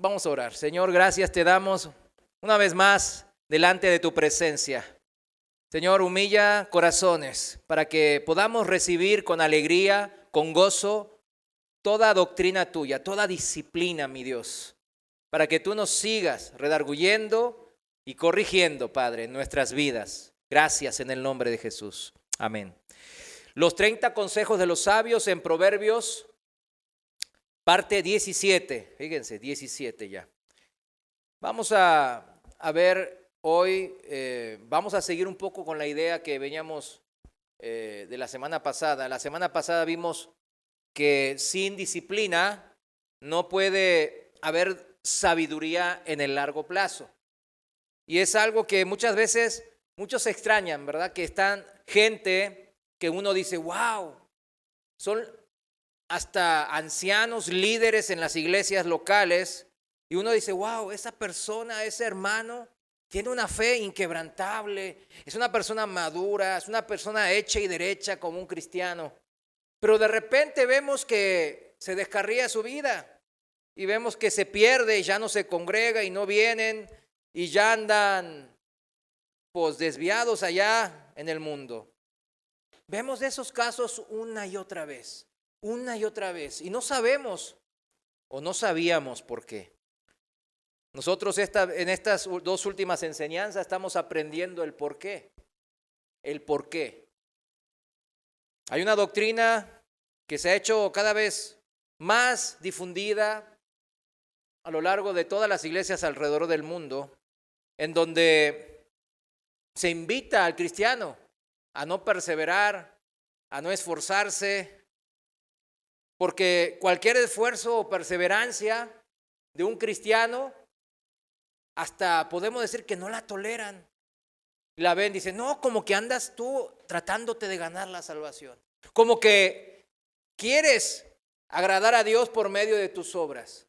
Vamos a orar. Señor, gracias te damos una vez más delante de tu presencia. Señor, humilla corazones para que podamos recibir con alegría, con gozo, toda doctrina tuya, toda disciplina, mi Dios, para que tú nos sigas redarguyendo y corrigiendo, Padre, en nuestras vidas. Gracias en el nombre de Jesús. Amén. Los 30 consejos de los sabios en Proverbios, parte 17. Fíjense, 17 ya. Vamos a ver hoy, vamos a seguir un poco con la idea que veníamos de la semana pasada. La semana pasada vimos que sin disciplina no puede haber sabiduría en el largo plazo. Y es algo que muchas veces muchos se extrañan, ¿verdad? Que están gente que uno dice, wow, son hasta ancianos, líderes en las iglesias locales, y uno dice, wow, esa persona, ese hermano, tiene una fe inquebrantable, es una persona madura, es una persona hecha y derecha como un cristiano. Pero de repente vemos que se descarría su vida y vemos que se pierde y ya no se congrega y no vienen y ya andan pues desviados allá en el mundo. Vemos de esos casos una y otra vez y no sabemos o no sabíamos por qué. Nosotros en estas dos últimas enseñanzas estamos aprendiendo el por qué. El por qué. Hay una doctrina que se ha hecho cada vez más difundida a lo largo de todas las iglesias alrededor del mundo, en donde se invita al cristiano a no perseverar, a no esforzarse, porque cualquier esfuerzo o perseverancia de un cristiano, hasta podemos decir que no la toleran. La ven, dicen, no, como que andas tú tratándote de ganar la salvación. Como que quieres agradar a Dios por medio de tus obras.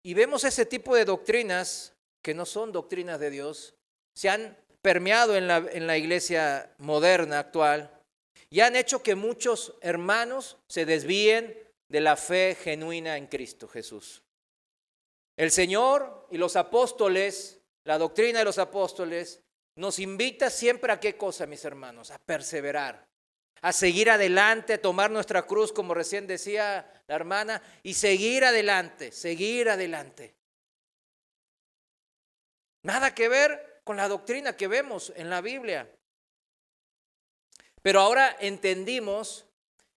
Y vemos ese tipo de doctrinas que no son doctrinas de Dios, se han permeado en la iglesia moderna actual y han hecho que muchos hermanos se desvíen de la fe genuina en Cristo Jesús. El Señor y los apóstoles, la doctrina de los apóstoles, nos invita siempre a qué cosa, mis hermanos, a perseverar, a seguir adelante, a tomar nuestra cruz, como recién decía la hermana, y seguir adelante, seguir adelante. Nada que ver con la doctrina que vemos en la Biblia. Pero ahora entendimos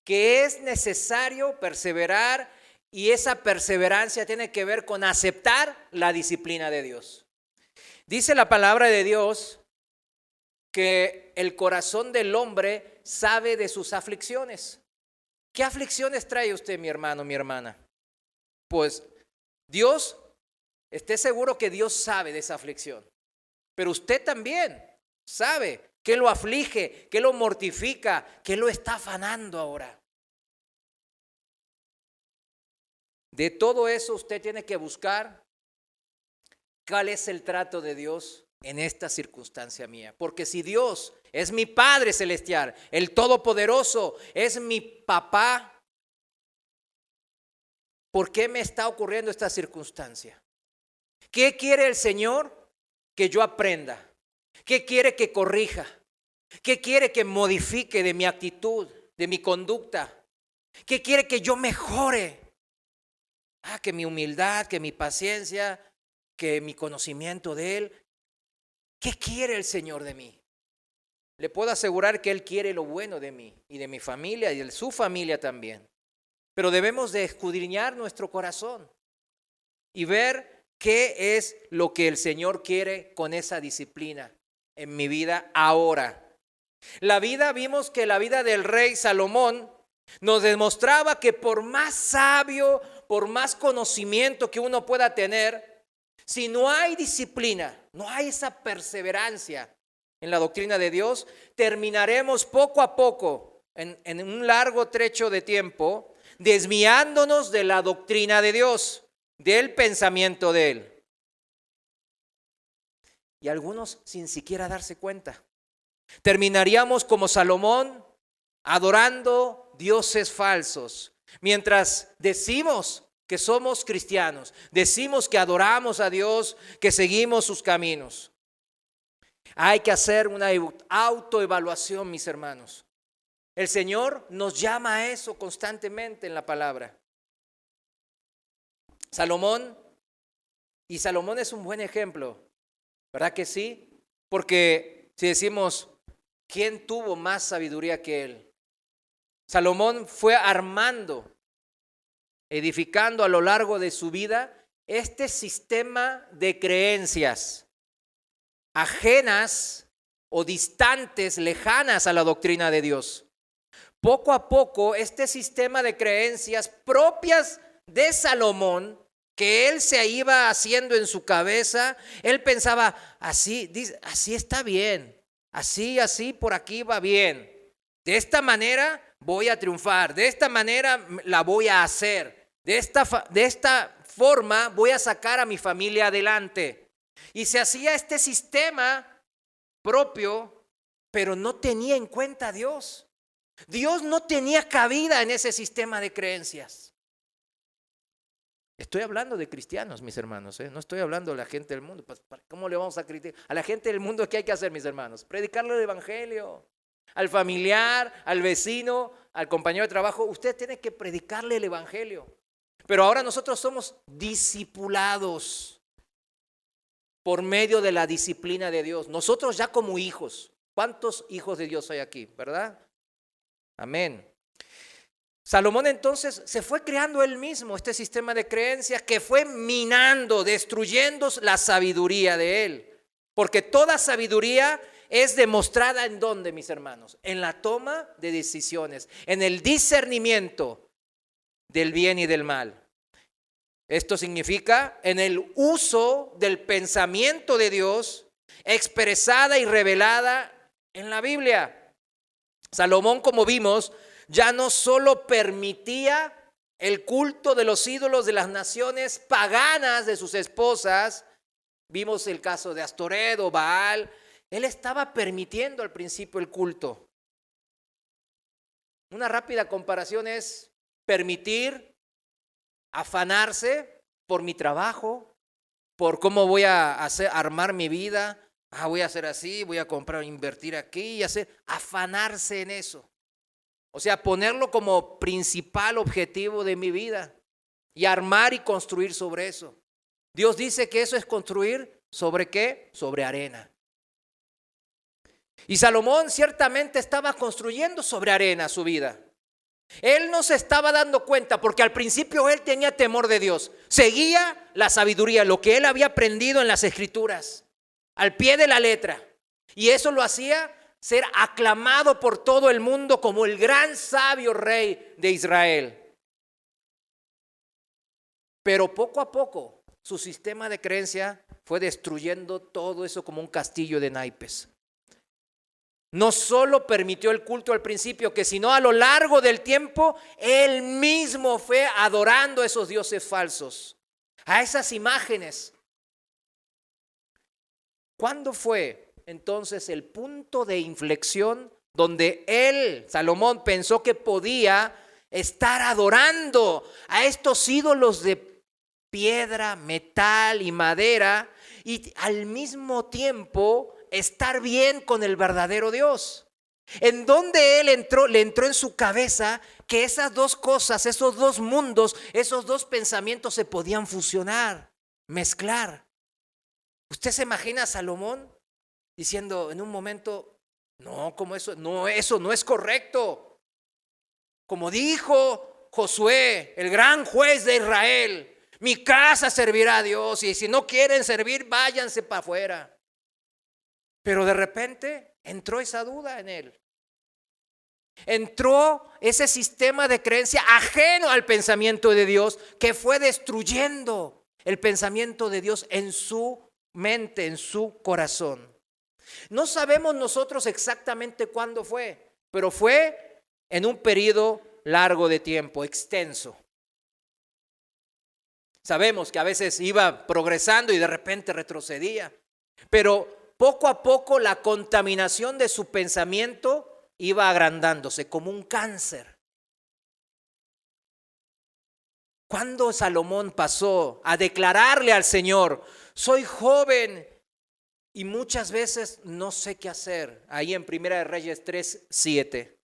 que es necesario perseverar y esa perseverancia tiene que ver con aceptar la disciplina de Dios. Dice la palabra de Dios que el corazón del hombre sabe de sus aflicciones. ¿Qué aflicciones trae usted, mi hermano, mi hermana? Pues Dios, esté seguro que Dios sabe de esa aflicción. Pero usted también sabe qué lo aflige, qué lo mortifica, qué lo está afanando ahora. De todo eso usted tiene que buscar cuál es el trato de Dios en esta circunstancia mía. Porque si Dios es mi Padre Celestial, el Todopoderoso, es mi papá, ¿por qué me está ocurriendo esta circunstancia? ¿Qué quiere el Señor? Que yo aprenda. ¿Qué quiere que corrija? ¿Qué quiere que modifique de mi actitud, de mi conducta? ¿Qué quiere que yo mejore? Que mi humildad, que mi paciencia, que mi conocimiento de Él. ¿Qué quiere el Señor de mí? Le puedo asegurar que Él quiere lo bueno de mí y de mi familia y de su familia también. Pero debemos de escudriñar nuestro corazón y ver qué es lo que el Señor quiere con esa disciplina en mi vida ahora. Vimos que la vida del rey Salomón nos demostraba que por más sabio, por más conocimiento que uno pueda tener, si no hay disciplina, no hay esa perseverancia en la doctrina de Dios, terminaremos poco a poco, en un largo trecho de tiempo, desviándonos de la doctrina de Dios, del pensamiento de Él. Y algunos sin siquiera darse cuenta. Terminaríamos como Salomón, adorando dioses falsos, mientras decimos que somos cristianos, decimos que adoramos a Dios, que seguimos sus caminos. Hay que hacer una autoevaluación, mis hermanos. El Señor nos llama a eso constantemente en la palabra. Salomón es un buen ejemplo, ¿verdad que sí? Porque si decimos, ¿quién tuvo más sabiduría que él? Salomón fue armando, edificando a lo largo de su vida este sistema de creencias ajenas o distantes, lejanas a la doctrina de Dios. Poco a poco, este sistema de creencias propias de Salomón, que él se iba haciendo en su cabeza, él pensaba, así está bien, así por aquí va bien. De esta manera voy a triunfar, de esta manera la voy a hacer, de esta forma voy a sacar a mi familia adelante. Y se hacía este sistema propio, pero no tenía en cuenta a Dios. Dios no tenía cabida en ese sistema de creencias. Estoy hablando de cristianos, mis hermanos, no estoy hablando de la gente del mundo. ¿Cómo le vamos a criticar? A la gente del mundo, ¿qué hay que hacer, mis hermanos? Predicarle el evangelio. Al familiar, al vecino, al compañero de trabajo, usted tiene que predicarle el evangelio. Pero ahora nosotros somos discipulados por medio de la disciplina de Dios. Nosotros ya como hijos. ¿Cuántos hijos de Dios hay aquí? ¿Verdad? Amén. Salomón entonces se fue creando él mismo este sistema de creencias que fue minando, destruyendo la sabiduría de él. Porque toda sabiduría es demostrada ¿en dónde, mis hermanos? En la toma de decisiones, en el discernimiento del bien y del mal. Esto significa en el uso del pensamiento de Dios expresada y revelada en la Biblia. Salomón, como vimos, ya no solo permitía el culto de los ídolos de las naciones paganas de sus esposas. Vimos el caso de Astoret o Baal. Él estaba permitiendo al principio el culto. Una rápida comparación es permitir afanarse por mi trabajo, por cómo voy a armar mi vida. Voy a hacer así, voy a comprar, invertir aquí y afanarse en eso. O sea, ponerlo como principal objetivo de mi vida y armar y construir sobre eso. Dios dice que eso es construir ¿sobre qué? Sobre arena. Y Salomón ciertamente estaba construyendo sobre arena su vida. Él no se estaba dando cuenta porque al principio él tenía temor de Dios. Seguía la sabiduría, lo que él había aprendido en las escrituras, al pie de la letra. Y eso lo hacía ser aclamado por todo el mundo como el gran sabio rey de Israel. Pero poco a poco su sistema de creencia fue destruyendo todo eso como un castillo de naipes. No solo permitió el culto al principio, que sino a lo largo del tiempo, él mismo fue adorando a esos dioses falsos, a esas imágenes. ¿Cuándo fue entonces el punto de inflexión donde él, Salomón, pensó que podía estar adorando a estos ídolos de piedra, metal y madera y al mismo tiempo estar bien con el verdadero Dios? En donde le entró en su cabeza que esas dos cosas, esos dos mundos, esos dos pensamientos se podían fusionar, mezclar. ¿Usted se imagina a Salomón diciendo en un momento, no, como eso no es correcto? Como dijo Josué, el gran juez de Israel, mi casa servirá a Dios y si no quieren servir, váyanse para afuera. Pero de repente entró esa duda en él. Entró ese sistema de creencia ajeno al pensamiento de Dios que fue destruyendo el pensamiento de Dios en su mente, en su corazón. No sabemos nosotros exactamente cuándo fue, pero fue en un periodo largo de tiempo, extenso. Sabemos que a veces iba progresando y de repente retrocedía, pero poco a poco la contaminación de su pensamiento iba agrandándose como un cáncer. ¿Cuándo Salomón pasó a declararle al Señor, soy joven y muchas veces no sé qué hacer? Ahí en Primera de Reyes 3:7.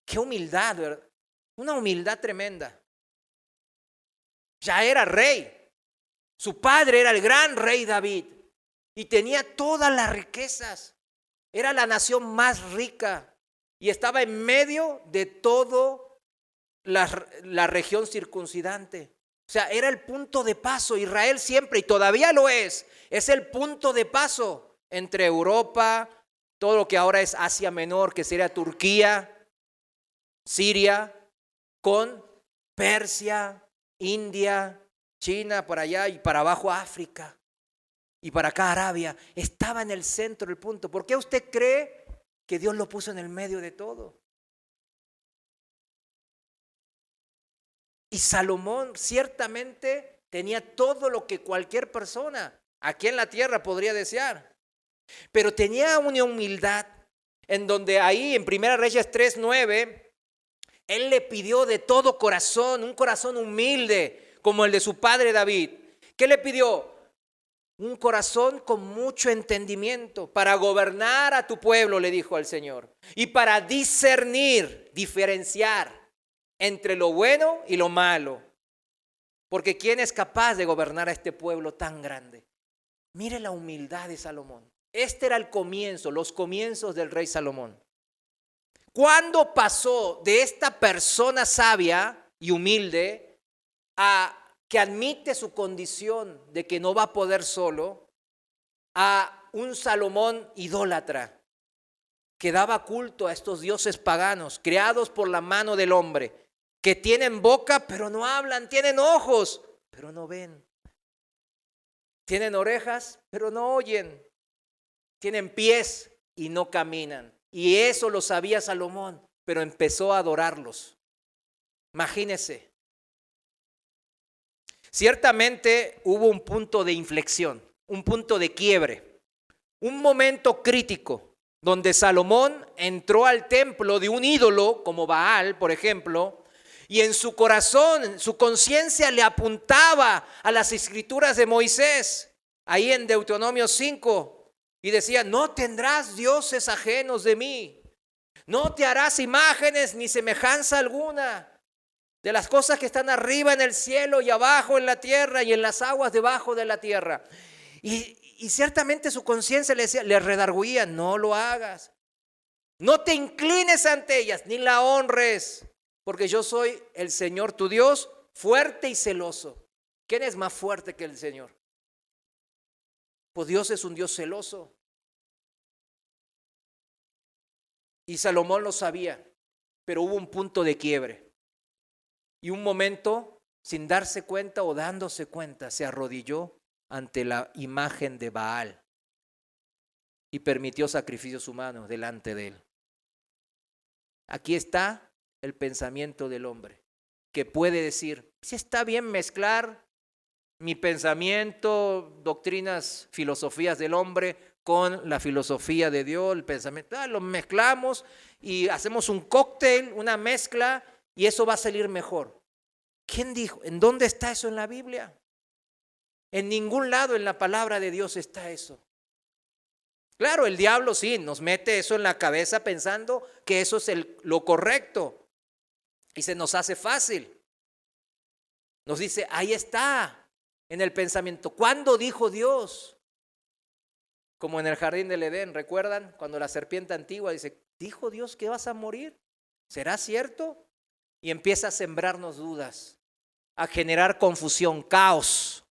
Qué humildad, ¿verdad? Una humildad tremenda. Ya era rey. Su padre era el gran rey David y tenía todas las riquezas. Era la nación más rica y estaba en medio de todo la región circuncidante. O sea, era el punto de paso. Israel siempre, y todavía lo es el punto de paso entre Europa, todo lo que ahora es Asia Menor, que sería Turquía, Siria, con Persia, India, China, por allá y para abajo África y para acá Arabia. Estaba en el centro del punto. ¿Por qué usted cree que Dios lo puso en el medio de todo? Y Salomón ciertamente tenía todo lo que cualquier persona aquí en la tierra podría desear, pero tenía una humildad en donde ahí en 1 Reyes 3:9, él le pidió de todo corazón, un corazón humilde como el de su padre David. ¿Qué le pidió? Un corazón con mucho entendimiento para gobernar a tu pueblo, le dijo al Señor, y para discernir, diferenciar entre lo bueno y lo malo. Porque ¿quién es capaz de gobernar a este pueblo tan grande? Mire la humildad de Salomón. Este era el comienzo, los comienzos del rey Salomón. ¿Cuándo pasó de esta persona sabia y humilde a que admite su condición de que no va a poder solo, a un Salomón idólatra que daba culto a estos dioses paganos creados por la mano del hombre, que tienen boca pero no hablan, tienen ojos pero no ven, tienen orejas pero no oyen, tienen pies y no caminan? Y eso lo sabía Salomón, pero empezó a adorarlos. Imagínese. Ciertamente hubo un punto de inflexión, un punto de quiebre, un momento crítico donde Salomón entró al templo de un ídolo como Baal, por ejemplo, y en su corazón, su conciencia le apuntaba a las escrituras de Moisés, ahí en Deuteronomio 5, y decía, no tendrás dioses ajenos de mí, no te harás imágenes ni semejanza alguna de las cosas que están arriba en el cielo y abajo en la tierra y en las aguas debajo de la tierra. Y ciertamente su conciencia le decía, le redarguía, no lo hagas. No te inclines ante ellas, ni la honres, porque yo soy el Señor tu Dios, fuerte y celoso. ¿Quién es más fuerte que el Señor? Pues Dios es un Dios celoso. Y Salomón lo sabía, pero hubo un punto de quiebre. Y un momento, sin darse cuenta o dándose cuenta, se arrodilló ante la imagen de Baal y permitió sacrificios humanos delante de él. Aquí está el pensamiento del hombre, que puede decir, si está bien mezclar mi pensamiento, doctrinas, filosofías del hombre con la filosofía de Dios, el pensamiento, lo mezclamos y hacemos un cóctel, una mezcla, y eso va a salir mejor. ¿Quién dijo? ¿En dónde está eso en la Biblia? En ningún lado en la palabra de Dios está eso. Claro, el diablo sí nos mete eso en la cabeza pensando que eso es lo correcto y se nos hace fácil. Nos dice, ahí está, en el pensamiento. ¿Cuándo dijo Dios? Como en el jardín del Edén, ¿recuerdan? Cuando la serpiente antigua dice, ¿dijo Dios que vas a morir? ¿Será cierto? Y empieza a sembrarnos dudas, a generar confusión, caos.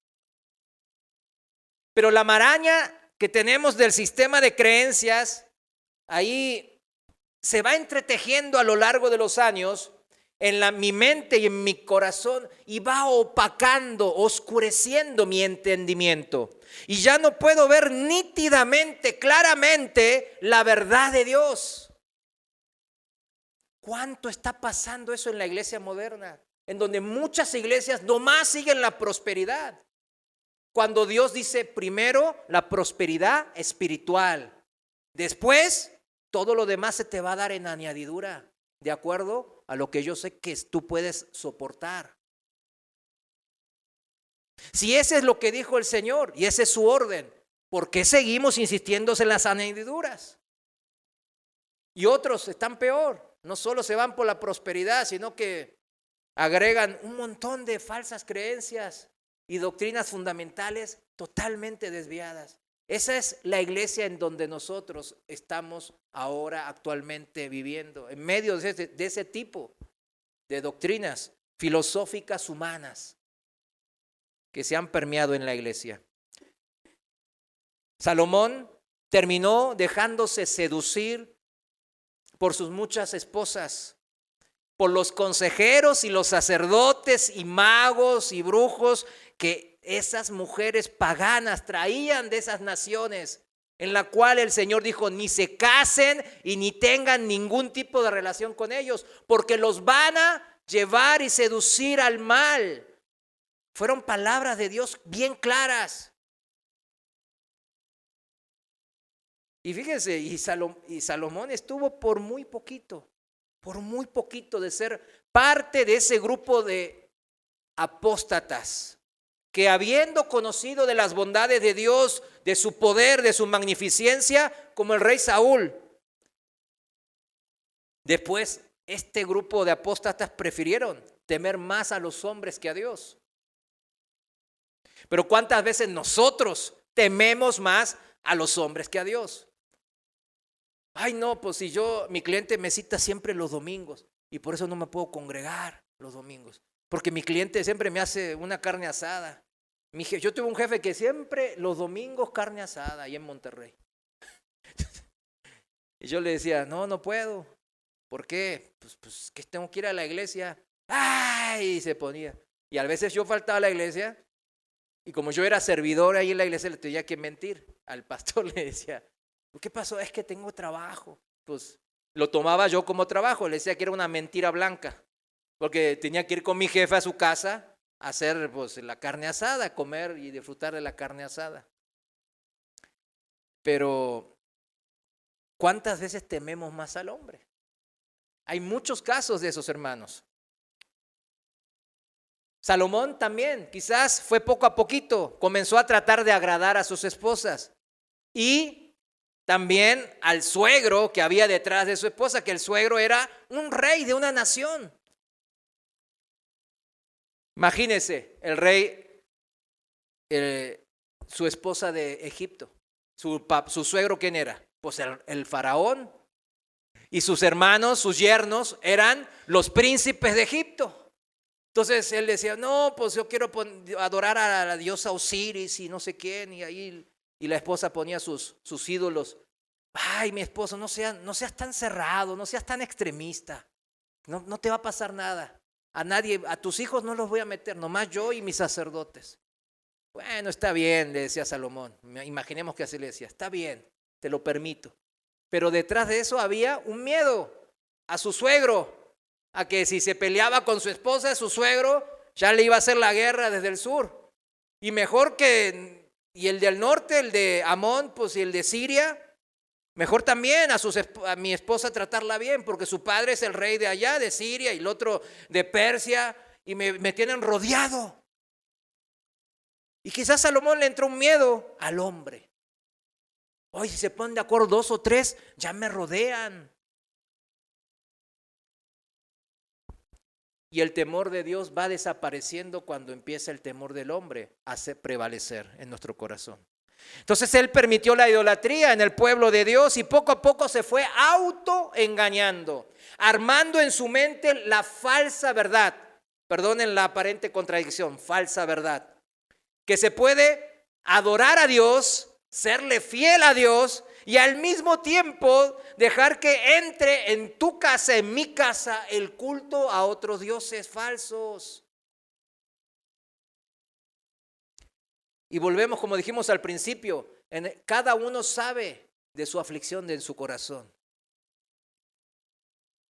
Pero la maraña que tenemos del sistema de creencias, ahí se va entretejiendo a lo largo de los años en mi mente y en mi corazón y va opacando, oscureciendo mi entendimiento. Y ya no puedo ver nítidamente, claramente la verdad de Dios. ¿Cuánto está pasando eso en la iglesia moderna? En donde muchas iglesias nomás siguen la prosperidad. Cuando Dios dice primero la prosperidad espiritual. Después todo lo demás se te va a dar en añadidura. De acuerdo a lo que yo sé que tú puedes soportar. Si ese es lo que dijo el Señor y ese es su orden, ¿por qué seguimos insistiendo en las añadiduras? Y otros están peor, no solo se van por la prosperidad, sino que agregan un montón de falsas creencias y doctrinas fundamentales totalmente desviadas. Esa es la iglesia en donde nosotros estamos ahora actualmente viviendo, en medio de ese tipo de doctrinas filosóficas humanas que se han permeado en la iglesia. Salomón terminó dejándose seducir por sus muchas esposas, por los consejeros y los sacerdotes y magos y brujos que esas mujeres paganas traían de esas naciones, en la cual el Señor dijo, ni se casen y ni tengan ningún tipo de relación con ellos, porque los van a llevar y seducir al mal. Fueron palabras de Dios bien claras. Y fíjense, y Salomón estuvo por muy poquito de ser parte de ese grupo de apóstatas que, habiendo conocido de las bondades de Dios, de su poder, de su magnificencia, como el rey Saúl, después este grupo de apóstatas prefirieron temer más a los hombres que a Dios. Pero ¿cuántas veces nosotros tememos más a los hombres que a Dios? Ay, no, pues si mi cliente me cita siempre los domingos y por eso no me puedo congregar los domingos, porque mi cliente siempre me hace una carne asada. Yo tuve un jefe que siempre los domingos carne asada ahí en Monterrey. Y yo le decía, no puedo. ¿Por qué? Pues que tengo que ir a la iglesia. ¡Ay! Y se ponía. Y a veces yo faltaba a la iglesia y como yo era servidor ahí en la iglesia le tenía que mentir. Al pastor le decía, ¿qué pasó? Es que tengo trabajo. Pues lo tomaba yo como trabajo, le decía que era una mentira blanca, porque tenía que ir con mi jefe a su casa a hacer pues la carne asada, comer y disfrutar de la carne asada. Pero ¿cuántas veces tememos más al hombre? Hay muchos casos de esos, hermanos. Salomón también, quizás fue poco a poquito, comenzó a tratar de agradar a sus esposas y también al suegro que había detrás de su esposa, que el suegro era un rey de una nación. Imagínense, el rey, su esposa de Egipto, su suegro, ¿quién era? Pues el faraón. Y sus hermanos, sus yernos, eran los príncipes de Egipto. Entonces él decía, no, pues yo quiero adorar a la diosa Osiris y no sé quién, y la esposa ponía sus ídolos. Ay, mi esposo, no seas tan cerrado, no seas tan extremista, no te va a pasar nada. A nadie, a tus hijos no los voy a meter, nomás yo y mis sacerdotes. Bueno, está bien, le decía Salomón. Imaginemos que así le decía, está bien, te lo permito. Pero detrás de eso había un miedo a su suegro, a que si se peleaba con su esposa, su suegro ya le iba a hacer la guerra desde el sur. Y y el del norte, el de Amón, pues y el de Siria, mejor también a mi esposa tratarla bien, porque su padre es el rey de allá, de Siria, y el otro de Persia, y me tienen rodeado. Y quizás a Salomón le entró un miedo al hombre. Hoy si se ponen de acuerdo 2 o 3, ya me rodean. Y el temor de Dios va desapareciendo cuando empieza el temor del hombre a prevalecer en nuestro corazón. Entonces él permitió la idolatría en el pueblo de Dios y poco a poco se fue autoengañando, armando en su mente la falsa verdad. Perdonen la aparente contradicción, falsa verdad. Que se puede adorar a Dios, serle fiel a Dios y al mismo tiempo dejar que entre en tu casa, en mi casa, el culto a otros dioses falsos. Y volvemos, como dijimos al principio, cada uno sabe de su aflicción en su corazón.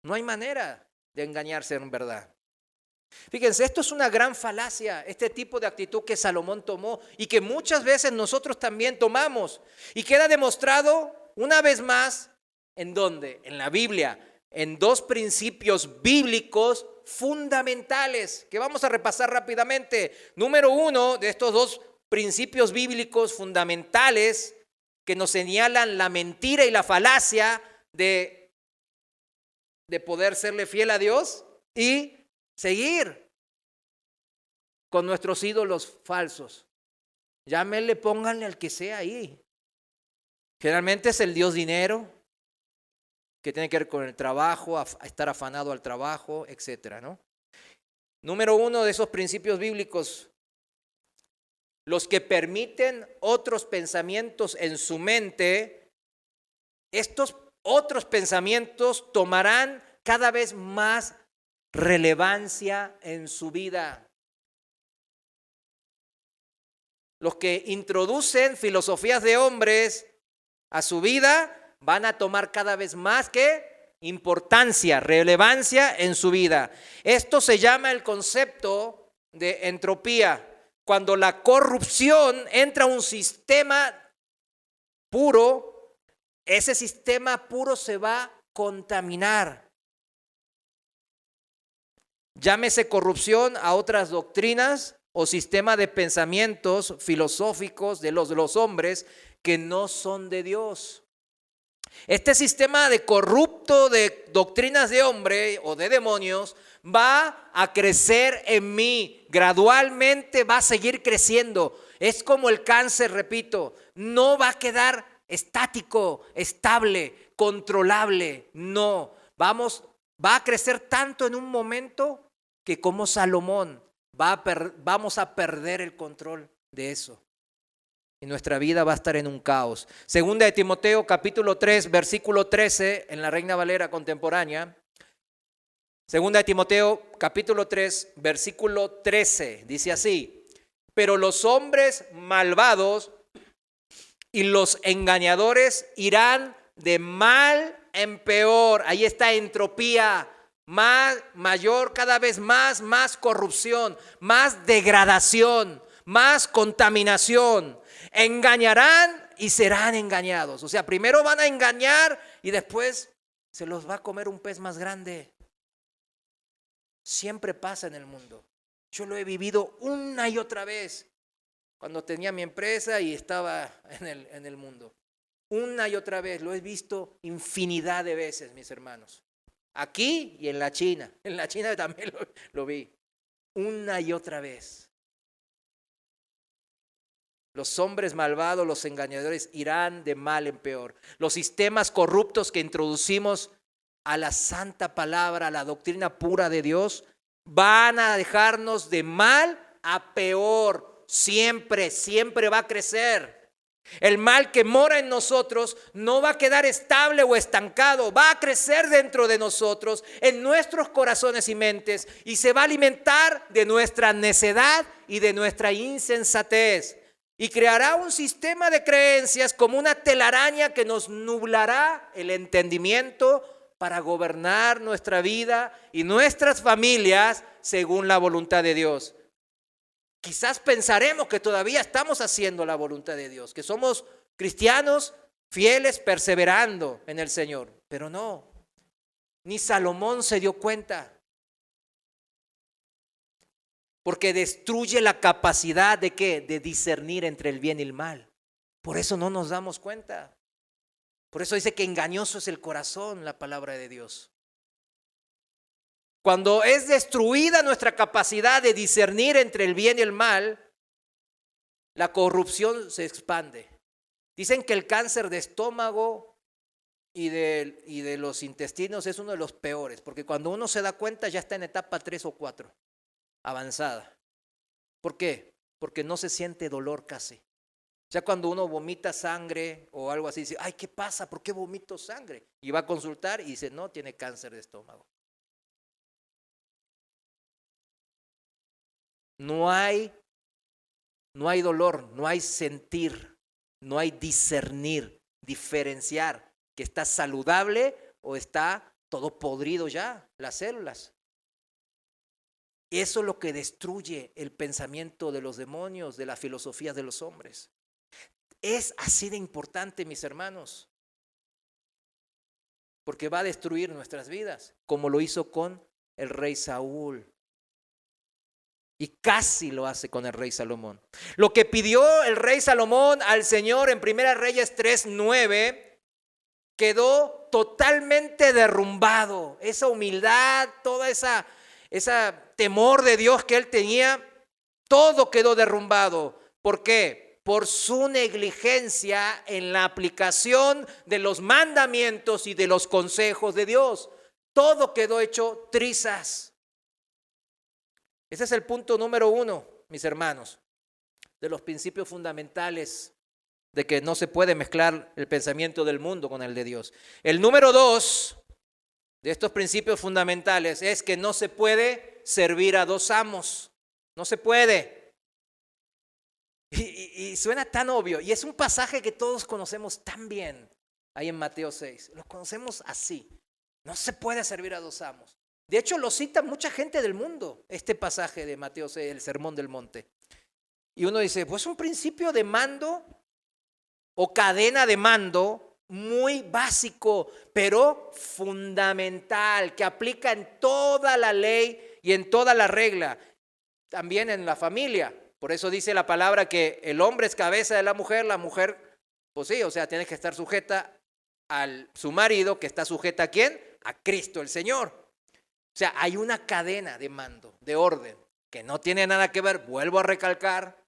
No hay manera de engañarse en verdad. Fíjense, esto es una gran falacia, este tipo de actitud que Salomón tomó y que muchas veces nosotros también tomamos. Y queda demostrado una vez más, ¿en dónde? En la Biblia, en 2 principios bíblicos fundamentales que vamos a repasar rápidamente. Número uno de estos dos principios bíblicos fundamentales que nos señalan la mentira y la falacia de poder serle fiel a Dios y seguir con nuestros ídolos falsos. Llámenle, pónganle al que sea ahí. Generalmente es el Dios dinero, que tiene que ver con el trabajo, a estar afanado al trabajo, etcétera, ¿no? Número uno de esos principios bíblicos: los que permiten otros pensamientos en su mente, estos otros pensamientos tomarán cada vez más relevancia en su vida. Los que introducen filosofías de hombres a su vida van a tomar cada vez más importancia, relevancia en su vida. Esto se llama el concepto de entropía. Cuando la corrupción entra a un sistema puro, ese sistema puro se va a contaminar. Llámese corrupción a otras doctrinas o sistema de pensamientos filosóficos de los hombres que no son de Dios. Este sistema de corrupto de doctrinas de hombre o de demonios va a crecer en mí, gradualmente va a seguir creciendo. Es como el cáncer, repito, no va a quedar estático, estable, controlable, no. Va a crecer tanto en un momento que como Salomón vamos a perder el control de eso. Y nuestra vida va a estar en un caos. Segunda de Timoteo, capítulo 3, versículo 13, en la Reina Valera contemporánea. Segunda de Timoteo, capítulo 3, versículo 13, dice así: pero los hombres malvados y los engañadores irán de mal en peor. Ahí está entropía, mayor, cada vez más corrupción, más degradación, más contaminación. Engañarán y serán engañados. O sea, primero van a engañar y después se los va a comer un pez más grande. Siempre pasa en el mundo. Yo lo he vivido una y otra vez cuando tenía mi empresa y estaba en el mundo. Una y otra vez lo he visto infinidad de veces, mis hermanos. Aquí y en la China. En la China también lo vi. Una y otra vez. Los hombres malvados, los engañadores irán de mal en peor. Los sistemas corruptos que introducimos a la santa palabra, a la doctrina pura de Dios, van a dejarnos de mal a peor. Siempre va a crecer. El mal que mora en nosotros no va a quedar estable o estancado, va a crecer dentro de nosotros, en nuestros corazones y mentes, y se va a alimentar de nuestra necedad y de nuestra insensatez. Y creará un sistema de creencias como una telaraña que nos nublará el entendimiento para gobernar nuestra vida y nuestras familias según la voluntad de Dios. Quizás pensaremos que todavía estamos haciendo la voluntad de Dios, que somos cristianos fieles perseverando en el Señor, pero no, ni Salomón se dio cuenta. Porque destruye la capacidad de ¿qué? De discernir entre el bien y el mal. Por eso no nos damos cuenta. Por eso dice que engañoso es el corazón, la palabra de Dios. Cuando es destruida nuestra capacidad de discernir entre el bien y el mal, la corrupción se expande. Dicen que el cáncer de estómago y de los intestinos es uno de los peores, porque cuando uno se da cuenta ya está en etapa 3 o 4. Avanzada. ¿Por qué? Porque no se siente dolor casi. Ya cuando uno vomita sangre o algo así, dice, ay, ¿qué pasa? ¿Por qué vomito sangre? Y va a consultar y dice, no, tiene cáncer de estómago. No hay dolor, no hay sentir, no hay discernir, diferenciar que está saludable o está todo podrido ya, las células. Eso es lo que destruye el pensamiento de los demonios, de las filosofías de los hombres. Es así de importante, mis hermanos, porque va a destruir nuestras vidas, como lo hizo con el rey Saúl. Y casi lo hace con el rey Salomón. Lo que pidió el rey Salomón al Señor en 1 Reyes 3:9 quedó totalmente derrumbado. Esa humildad, toda esa temor de Dios que él tenía, todo quedó derrumbado. ¿Por qué? Por su negligencia en la aplicación de los mandamientos y de los consejos de Dios. Todo quedó hecho trizas. Ese es el punto número 1, mis hermanos, de los principios fundamentales de que no se puede mezclar el pensamiento del mundo con el de Dios. El número 2 de estos principios fundamentales es que no se puede servir a dos amos. No se puede. Y suena tan obvio. Y es un pasaje que todos conocemos tan bien ahí en Mateo 6. Lo conocemos así. No se puede servir a dos amos. De hecho, lo cita mucha gente del mundo, este pasaje de Mateo 6, el Sermón del Monte. Y uno dice, pues un principio de mando o cadena de mando muy básico, pero fundamental, que aplica en toda la ley y en toda la regla. También en la familia. Por eso dice la palabra que el hombre es cabeza de la mujer, pues sí, o sea, tiene que estar sujeta a su marido, que está sujeta ¿a quién? A Cristo el Señor. O sea, hay una cadena de mando, de orden, que no tiene nada que ver, vuelvo a recalcar,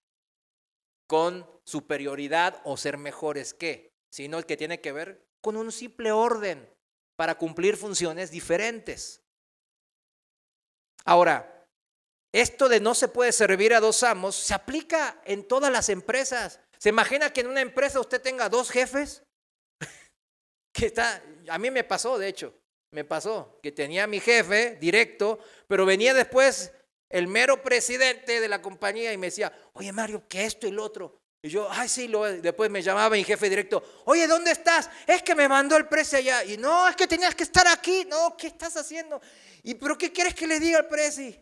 con superioridad o ser mejores que, sino que tiene que ver con un simple orden para cumplir funciones diferentes. Ahora, esto de no se puede servir a dos amos se aplica en todas las empresas. ¿Se imagina que en una empresa usted tenga dos jefes? A mí me pasó, de hecho. Me pasó que tenía a mi jefe directo, pero venía después el mero presidente de la compañía y me decía, oye Mario, que esto y lo otro. Y yo, ay sí, después me llamaba mi jefe directo, oye, ¿dónde estás? Es que me mandó el presi allá. Y no, es que tenías que estar aquí. No, ¿qué estás haciendo? ¿Y pero qué quieres que le diga al presi?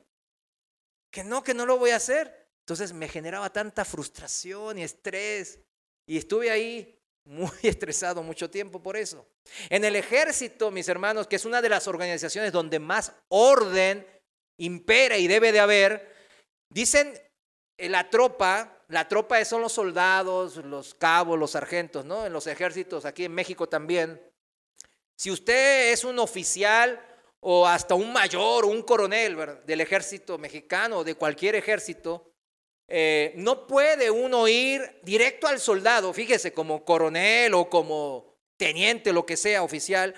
Que no lo voy a hacer. Entonces me generaba tanta frustración y estrés. Y estuve ahí muy estresado mucho tiempo por eso. En el ejército, mis hermanos, que es una de las organizaciones donde más orden impera y debe de haber, dicen la tropa son los soldados, los cabos, los sargentos, ¿no? En los ejércitos, aquí en México también. Si usted es un oficial o hasta un mayor o un coronel, ¿verdad?, del ejército mexicano o de cualquier ejército, no puede uno ir directo al soldado, fíjese, como coronel o como teniente, lo que sea, oficial,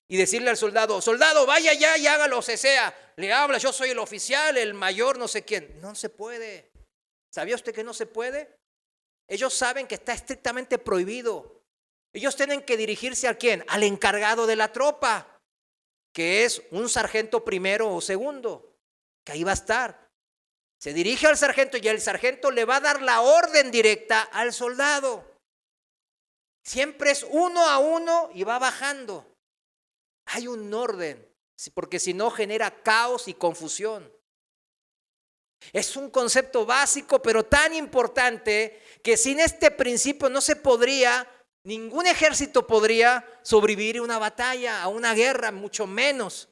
y decirle al soldado, soldado, vaya ya y haga lo que sea. Le habla, yo soy el oficial, el mayor, no sé quién. No se puede. ¿Sabía usted que no se puede? Ellos saben que está estrictamente prohibido. Ellos tienen que dirigirse ¿a quién? Al encargado de la tropa, que es un sargento primero o segundo, que ahí va a estar. Se dirige al sargento y el sargento le va a dar la orden directa al soldado. Siempre es uno a uno y va bajando. Hay un orden, porque si no genera caos y confusión. Es un concepto básico, pero tan importante que sin este principio ningún ejército podría sobrevivir a una batalla, a una guerra, mucho menos.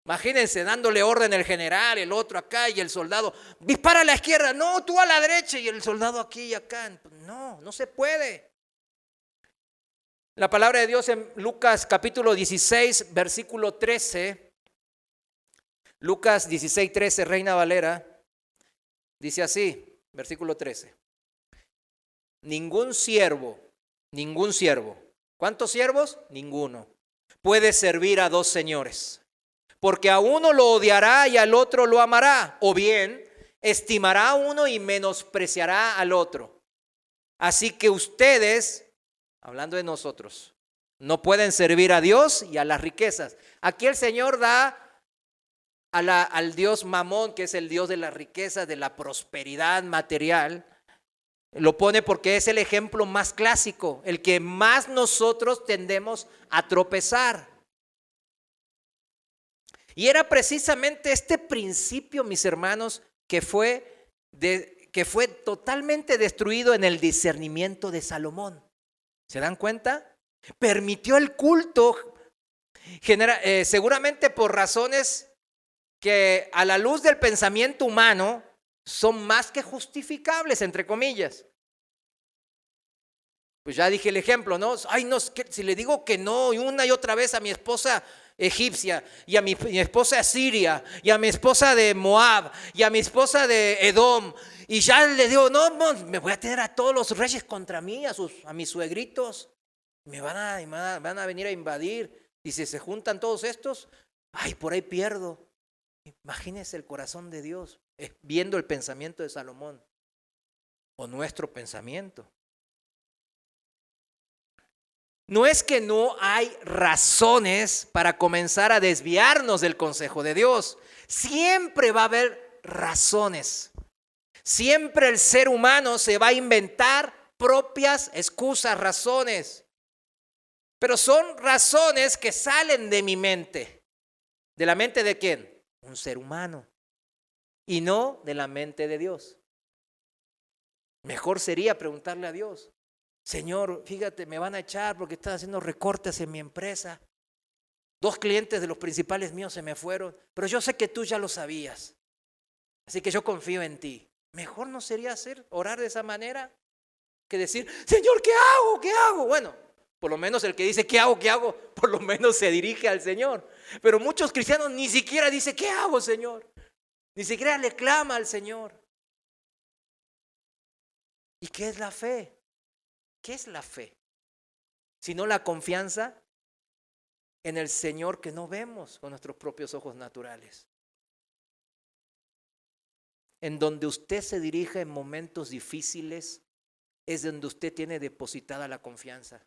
Imagínense dándole orden el general, el otro acá y el soldado, dispara a la izquierda, no, tú a la derecha y el soldado aquí y acá. No se puede. La palabra de Dios en Lucas capítulo 16, versículo 13, Lucas 16, 13, Reina Valera, dice así, versículo 13. Ningún siervo, ¿cuántos siervos? Ninguno, puede servir a dos señores. Porque a uno lo odiará y al otro lo amará, o bien estimará a uno y menospreciará al otro. Así que ustedes, hablando de nosotros, no pueden servir a Dios y a las riquezas. Aquí el Señor da al Dios Mamón, que es el Dios de las riquezas, de la prosperidad material. Lo pone porque es el ejemplo más clásico, el que más nosotros tendemos a tropezar. Y era precisamente este principio, mis hermanos, que fue totalmente destruido en el discernimiento de Salomón. ¿Se dan cuenta? Permitió el culto, seguramente por razones que a la luz del pensamiento humano son más que justificables, entre comillas. Pues ya dije el ejemplo, ¿no? Ay, no, si le digo que no y una y otra vez a mi esposa egipcia y a mi esposa siria y a mi esposa de Moab y a mi esposa de Edom, y ya le digo, no, me voy a tener a todos los reyes contra mí, a mis suegritos, van a venir a invadir, y si se juntan todos estos, ay, por ahí pierdo. Imagínense el corazón de Dios viendo el pensamiento de Salomón o nuestro pensamiento. No es que no hay razones para comenzar a desviarnos del consejo de Dios. Siempre va a haber razones. Siempre el ser humano se va a inventar propias excusas, razones. Pero son razones que salen de mi mente. ¿De la mente de quién? Un ser humano. Y no de la mente de Dios. Mejor sería preguntarle a Dios: Señor, fíjate, me van a echar porque están haciendo recortes en mi empresa. 2 clientes de los principales míos se me fueron, pero yo sé que tú ya lo sabías. Así que yo confío en ti. Mejor no sería orar de esa manera que decir: Señor, ¿qué hago? ¿Qué hago? Bueno, por lo menos el que dice ¿qué hago? ¿Qué hago? Por lo menos se dirige al Señor. Pero muchos cristianos ni siquiera dicen ¿qué hago, Señor? Ni siquiera le clama al Señor. ¿Y qué es la fe? ¿Qué es la fe? Sino la confianza en el Señor que no vemos con nuestros propios ojos naturales. En donde usted se dirige en momentos difíciles es donde usted tiene depositada la confianza.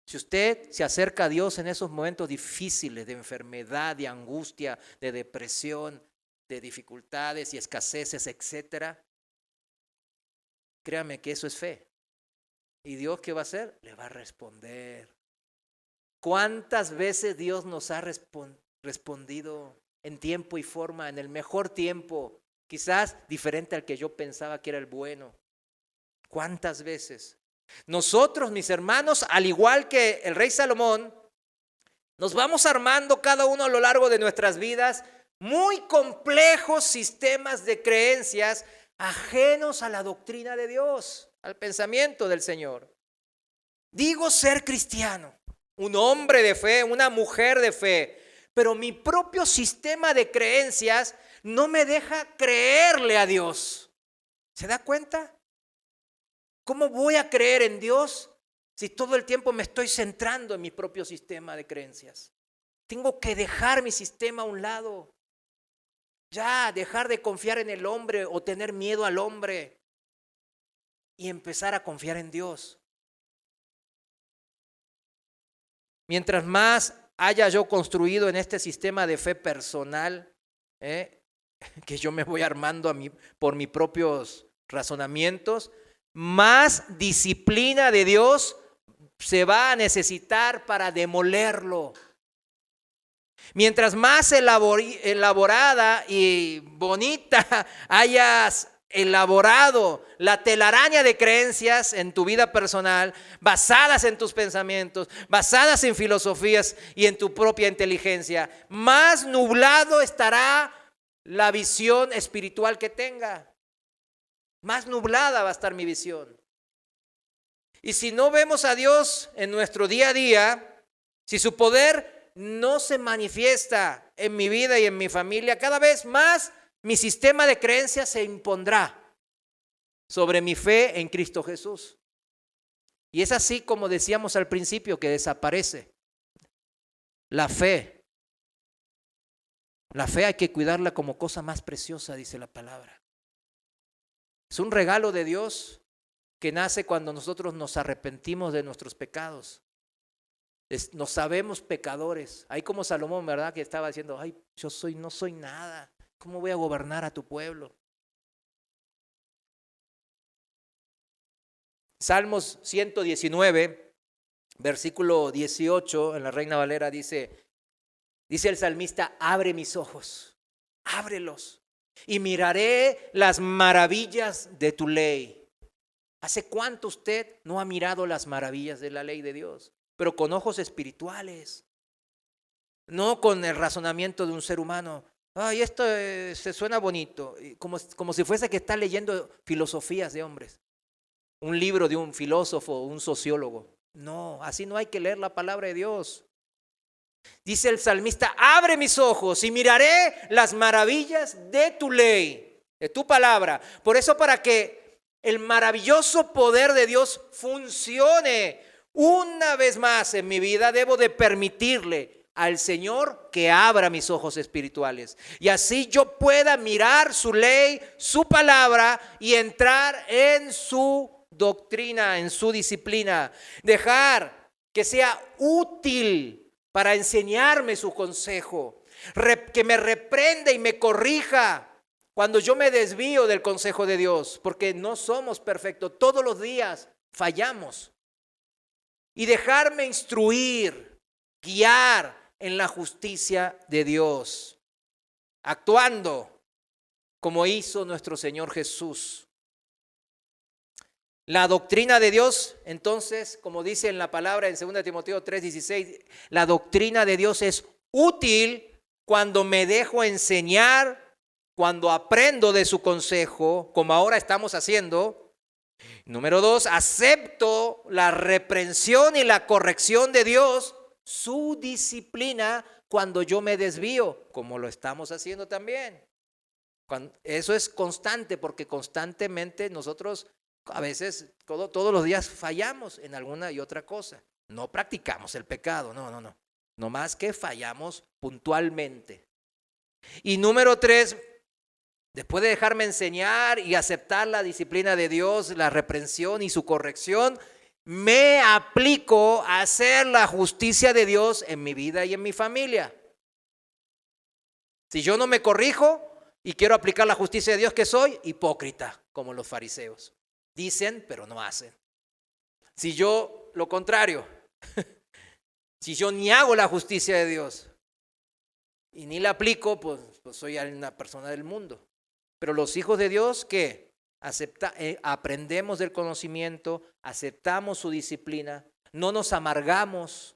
Si usted se acerca a Dios en esos momentos difíciles de enfermedad, de angustia, de depresión, de dificultades y escaseces, etcétera, créame que eso es fe. ¿Y Dios qué va a hacer? Le va a responder. ¿Cuántas veces Dios nos ha respondido en tiempo y forma, en el mejor tiempo? Quizás diferente al que yo pensaba que era el bueno. ¿Cuántas veces? Nosotros, mis hermanos, al igual que el rey Salomón, nos vamos armando cada uno a lo largo de nuestras vidas muy complejos sistemas de creencias ajenos a la doctrina de Dios, al pensamiento del Señor. Digo ser cristiano, un hombre de fe, una mujer de fe, pero mi propio sistema de creencias no me deja creerle a Dios. ¿Se da cuenta? ¿Cómo voy a creer en Dios si todo el tiempo me estoy centrando en mi propio sistema de creencias? Tengo que dejar mi sistema a un lado. Ya, dejar de confiar en el hombre o tener miedo al hombre y empezar a confiar en Dios. Mientras más haya yo construido en este sistema de fe personal, que yo me voy armando por mis propios razonamientos, más disciplina de Dios se va a necesitar para demolerlo. Mientras más elaborada y bonita hayas elaborado la telaraña de creencias en tu vida personal, basadas en tus pensamientos, basadas en filosofías y en tu propia inteligencia, más nublado estará la visión espiritual que tenga. Más nublada va a estar mi visión. Y si no vemos a Dios en nuestro día a día, si su poder no se manifiesta en mi vida y en mi familia, cada vez más mi sistema de creencias se impondrá sobre mi fe en Cristo Jesús. Y es así como decíamos al principio, que desaparece la fe. La fe hay que cuidarla como cosa más preciosa, dice la palabra. Es un regalo de Dios que nace cuando nosotros nos arrepentimos de nuestros pecados. Nos sabemos pecadores. Ahí como Salomón, ¿verdad? Que estaba diciendo, ay, no soy nada. ¿Cómo voy a gobernar a tu pueblo? Salmos 119, versículo 18, en la Reina Valera dice el salmista: abre mis ojos, ábrelos, y miraré las maravillas de tu ley. ¿Hace cuánto usted no ha mirado las maravillas de la ley de Dios? Pero con ojos espirituales. no con el razonamiento de un ser humano. Ay, esto se suena bonito, y como si fuese que está leyendo filosofías de hombres, un libro de un filósofo, un sociólogo. No, así no hay que leer la palabra de Dios. Dice el salmista, abre mis ojos y miraré las maravillas de tu ley, de tu palabra. Por eso, para que el maravilloso poder de Dios funcione una vez más en mi vida, debo de permitirle al Señor que abra mis ojos espirituales. Y así yo pueda mirar su ley, su palabra y entrar en su doctrina, en su disciplina. Dejar que sea útil para enseñarme su consejo, que me reprenda y me corrija cuando yo me desvío del consejo de Dios, porque no somos perfectos, todos los días fallamos. Y dejarme instruir, guiar en la justicia de Dios, actuando como hizo nuestro Señor Jesús. La doctrina de Dios, entonces, como dice en la palabra en 2 Timoteo 3:16, la doctrina de Dios es útil cuando me dejo enseñar, cuando aprendo de su consejo, como ahora estamos haciendo. Número 2, acepto la reprensión y la corrección de Dios, su disciplina, cuando yo me desvío, como lo estamos haciendo también. Eso es constante, porque constantemente nosotros a veces todos los días fallamos en alguna y otra cosa. No practicamos el pecado, no. No más que fallamos puntualmente. Y número 3, después de dejarme enseñar y aceptar la disciplina de Dios, la reprensión y su corrección, me aplico a hacer la justicia de Dios en mi vida y en mi familia. Si yo no me corrijo y quiero aplicar la justicia de Dios, ¿qué soy? Hipócrita, como los fariseos. Dicen, pero no hacen. Si yo, lo contrario, si yo ni hago la justicia de Dios y ni la aplico, pues soy una persona del mundo. Pero los hijos de Dios, ¿qué? Aprendemos del conocimiento, aceptamos su disciplina, no nos amargamos,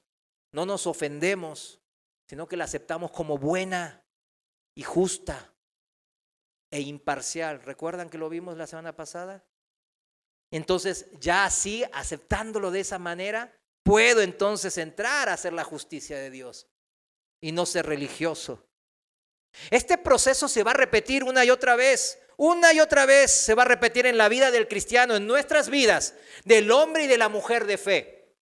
no nos ofendemos, sino que la aceptamos como buena y justa e imparcial. ¿Recuerdan que lo vimos la semana pasada? Entonces, ya así, aceptándolo de esa manera, puedo entonces entrar a hacer la justicia de Dios y no ser religioso. Este proceso se va a repetir una y otra vez se va a repetir en la vida del cristiano, en nuestras vidas, del hombre y de la mujer de fe.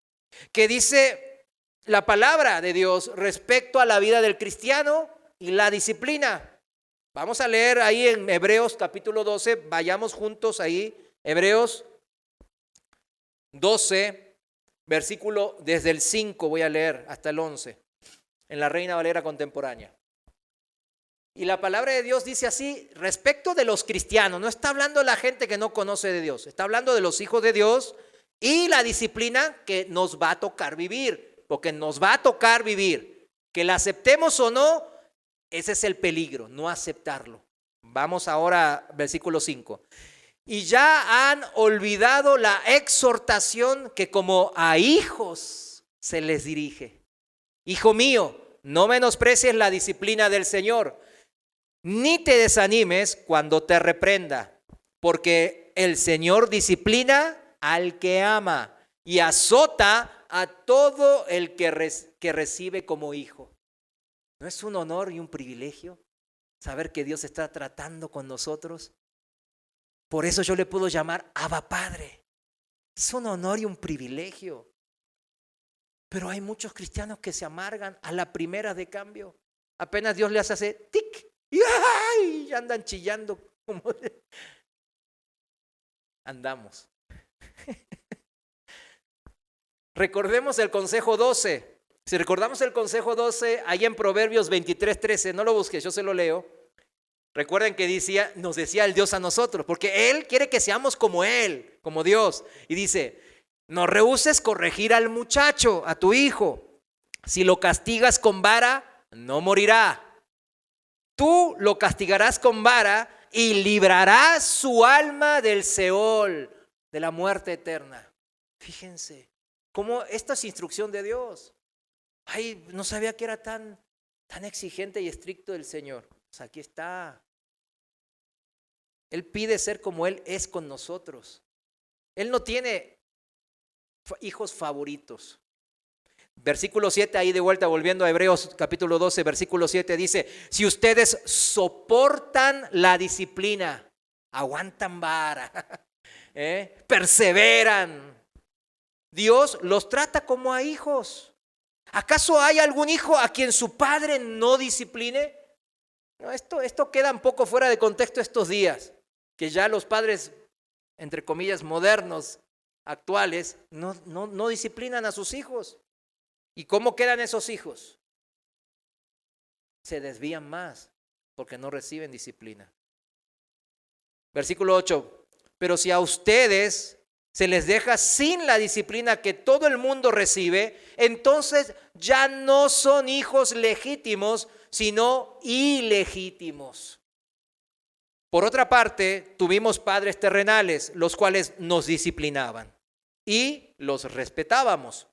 Que dice la palabra de Dios respecto a la vida del cristiano y la disciplina. Vamos a leer ahí en Hebreos capítulo 12, vayamos juntos ahí, Hebreos 12, versículo desde el 5 voy a leer hasta el 11, en la Reina Valera contemporánea. Y la palabra de Dios dice así, respecto de los cristianos, no está hablando de la gente que no conoce de Dios, está hablando de los hijos de Dios y la disciplina que nos va a tocar vivir, porque nos va a tocar vivir, que la aceptemos o no, ese es el peligro, no aceptarlo. Vamos ahora, versículo 5. Y ya han olvidado la exhortación que como a hijos se les dirige. Hijo mío, no menosprecies la disciplina del Señor, ni te desanimes cuando te reprenda, porque el Señor disciplina al que ama y azota a todo el que recibe como hijo. ¿No es un honor y un privilegio saber que Dios está tratando con nosotros? Por eso yo le puedo llamar Abba Padre. Es un honor y un privilegio. Pero hay muchos cristianos que se amargan a la primera de cambio. Apenas Dios les hace tic y ¡ay! Andan chillando como andamos. Recordemos el consejo 12. Si recordamos el consejo 12, ahí en Proverbios 23:13, no lo busques, yo se lo leo. Recuerden que nos decía el Dios a nosotros, porque Él quiere que seamos como Él, como Dios. Y dice, no rehúses corregir al muchacho, a tu hijo. Si lo castigas con vara, no morirá. Tú lo castigarás con vara y librarás su alma del Seol, de la muerte eterna. Fíjense, cómo esta es instrucción de Dios. Ay, no sabía que era tan tan exigente y estricto el Señor. Pues aquí está. Él pide ser como Él es con nosotros. Él no tiene hijos favoritos. Versículo 7, ahí de vuelta, volviendo a Hebreos capítulo 12, versículo 7, dice: si ustedes soportan la disciplina, aguantan vara, perseveran, Dios los trata como a hijos. ¿Acaso hay algún hijo a quien su padre no discipline? No, esto queda un poco fuera de contexto estos días, que ya los padres, entre comillas, modernos, actuales, no disciplinan a sus hijos. ¿Y cómo quedan esos hijos? Se desvían más porque no reciben disciplina. Versículo 8, pero si a ustedes se les deja sin la disciplina que todo el mundo recibe, entonces ya no son hijos legítimos, sino ilegítimos. Por otra parte, tuvimos padres terrenales, los cuales nos disciplinaban y los respetábamos.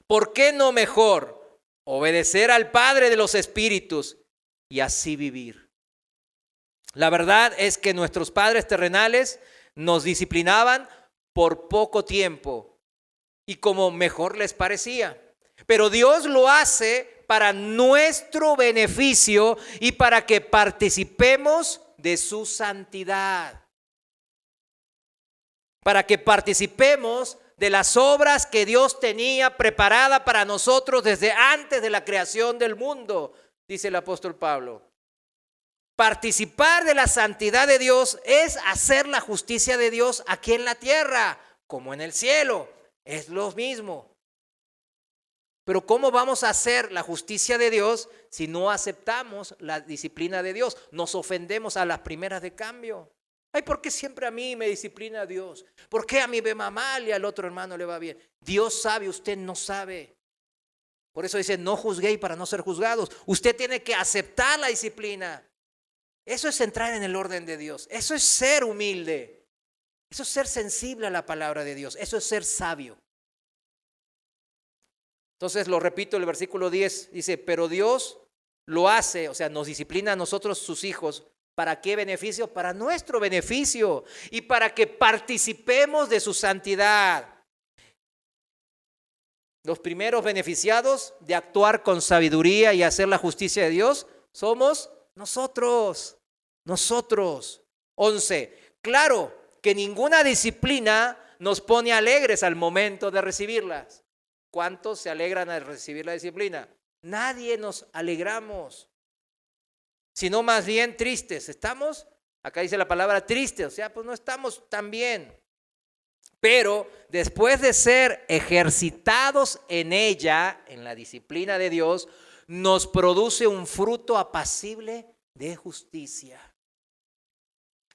¿Por qué no mejor obedecer al Padre de los Espíritus y así vivir? La verdad es que nuestros padres terrenales nos disciplinaban por poco tiempo y como mejor les parecía. Pero Dios lo hace para nuestro beneficio y para que participemos de su santidad. Para que participemos de las obras que Dios tenía preparada para nosotros desde antes de la creación del mundo, dice el apóstol Pablo. Participar de la santidad de Dios es hacer la justicia de Dios aquí en la tierra, como en el cielo. Es lo mismo. Pero ¿cómo vamos a hacer la justicia de Dios si no aceptamos la disciplina de Dios? Nos ofendemos a las primeras de cambio. Ay, ¿por qué siempre a mí me disciplina Dios? ¿Por qué a mí me va mal y al otro hermano le va bien? Dios sabe, usted no sabe. Por eso dice, no juzguéis para no ser juzgados. Usted tiene que aceptar la disciplina. Eso es entrar en el orden de Dios. Eso es ser humilde. Eso es ser sensible a la palabra de Dios. Eso es ser sabio. Entonces lo repito, el versículo 10 dice, pero Dios lo hace, o sea, nos disciplina a nosotros sus hijos. ¿Para qué beneficio? Para nuestro beneficio y para que participemos de su santidad. Los primeros beneficiados de actuar con sabiduría y hacer la justicia de Dios somos nosotros. 11. Claro que ninguna disciplina nos pone alegres al momento de recibirlas. ¿Cuántos se alegran al recibir la disciplina? Nadie nos alegramos, sino más bien tristes. ¿Estamos? Acá dice la palabra triste, o sea, pues no estamos tan bien. Pero después de ser ejercitados en ella, en la disciplina de Dios, nos produce un fruto apacible de justicia.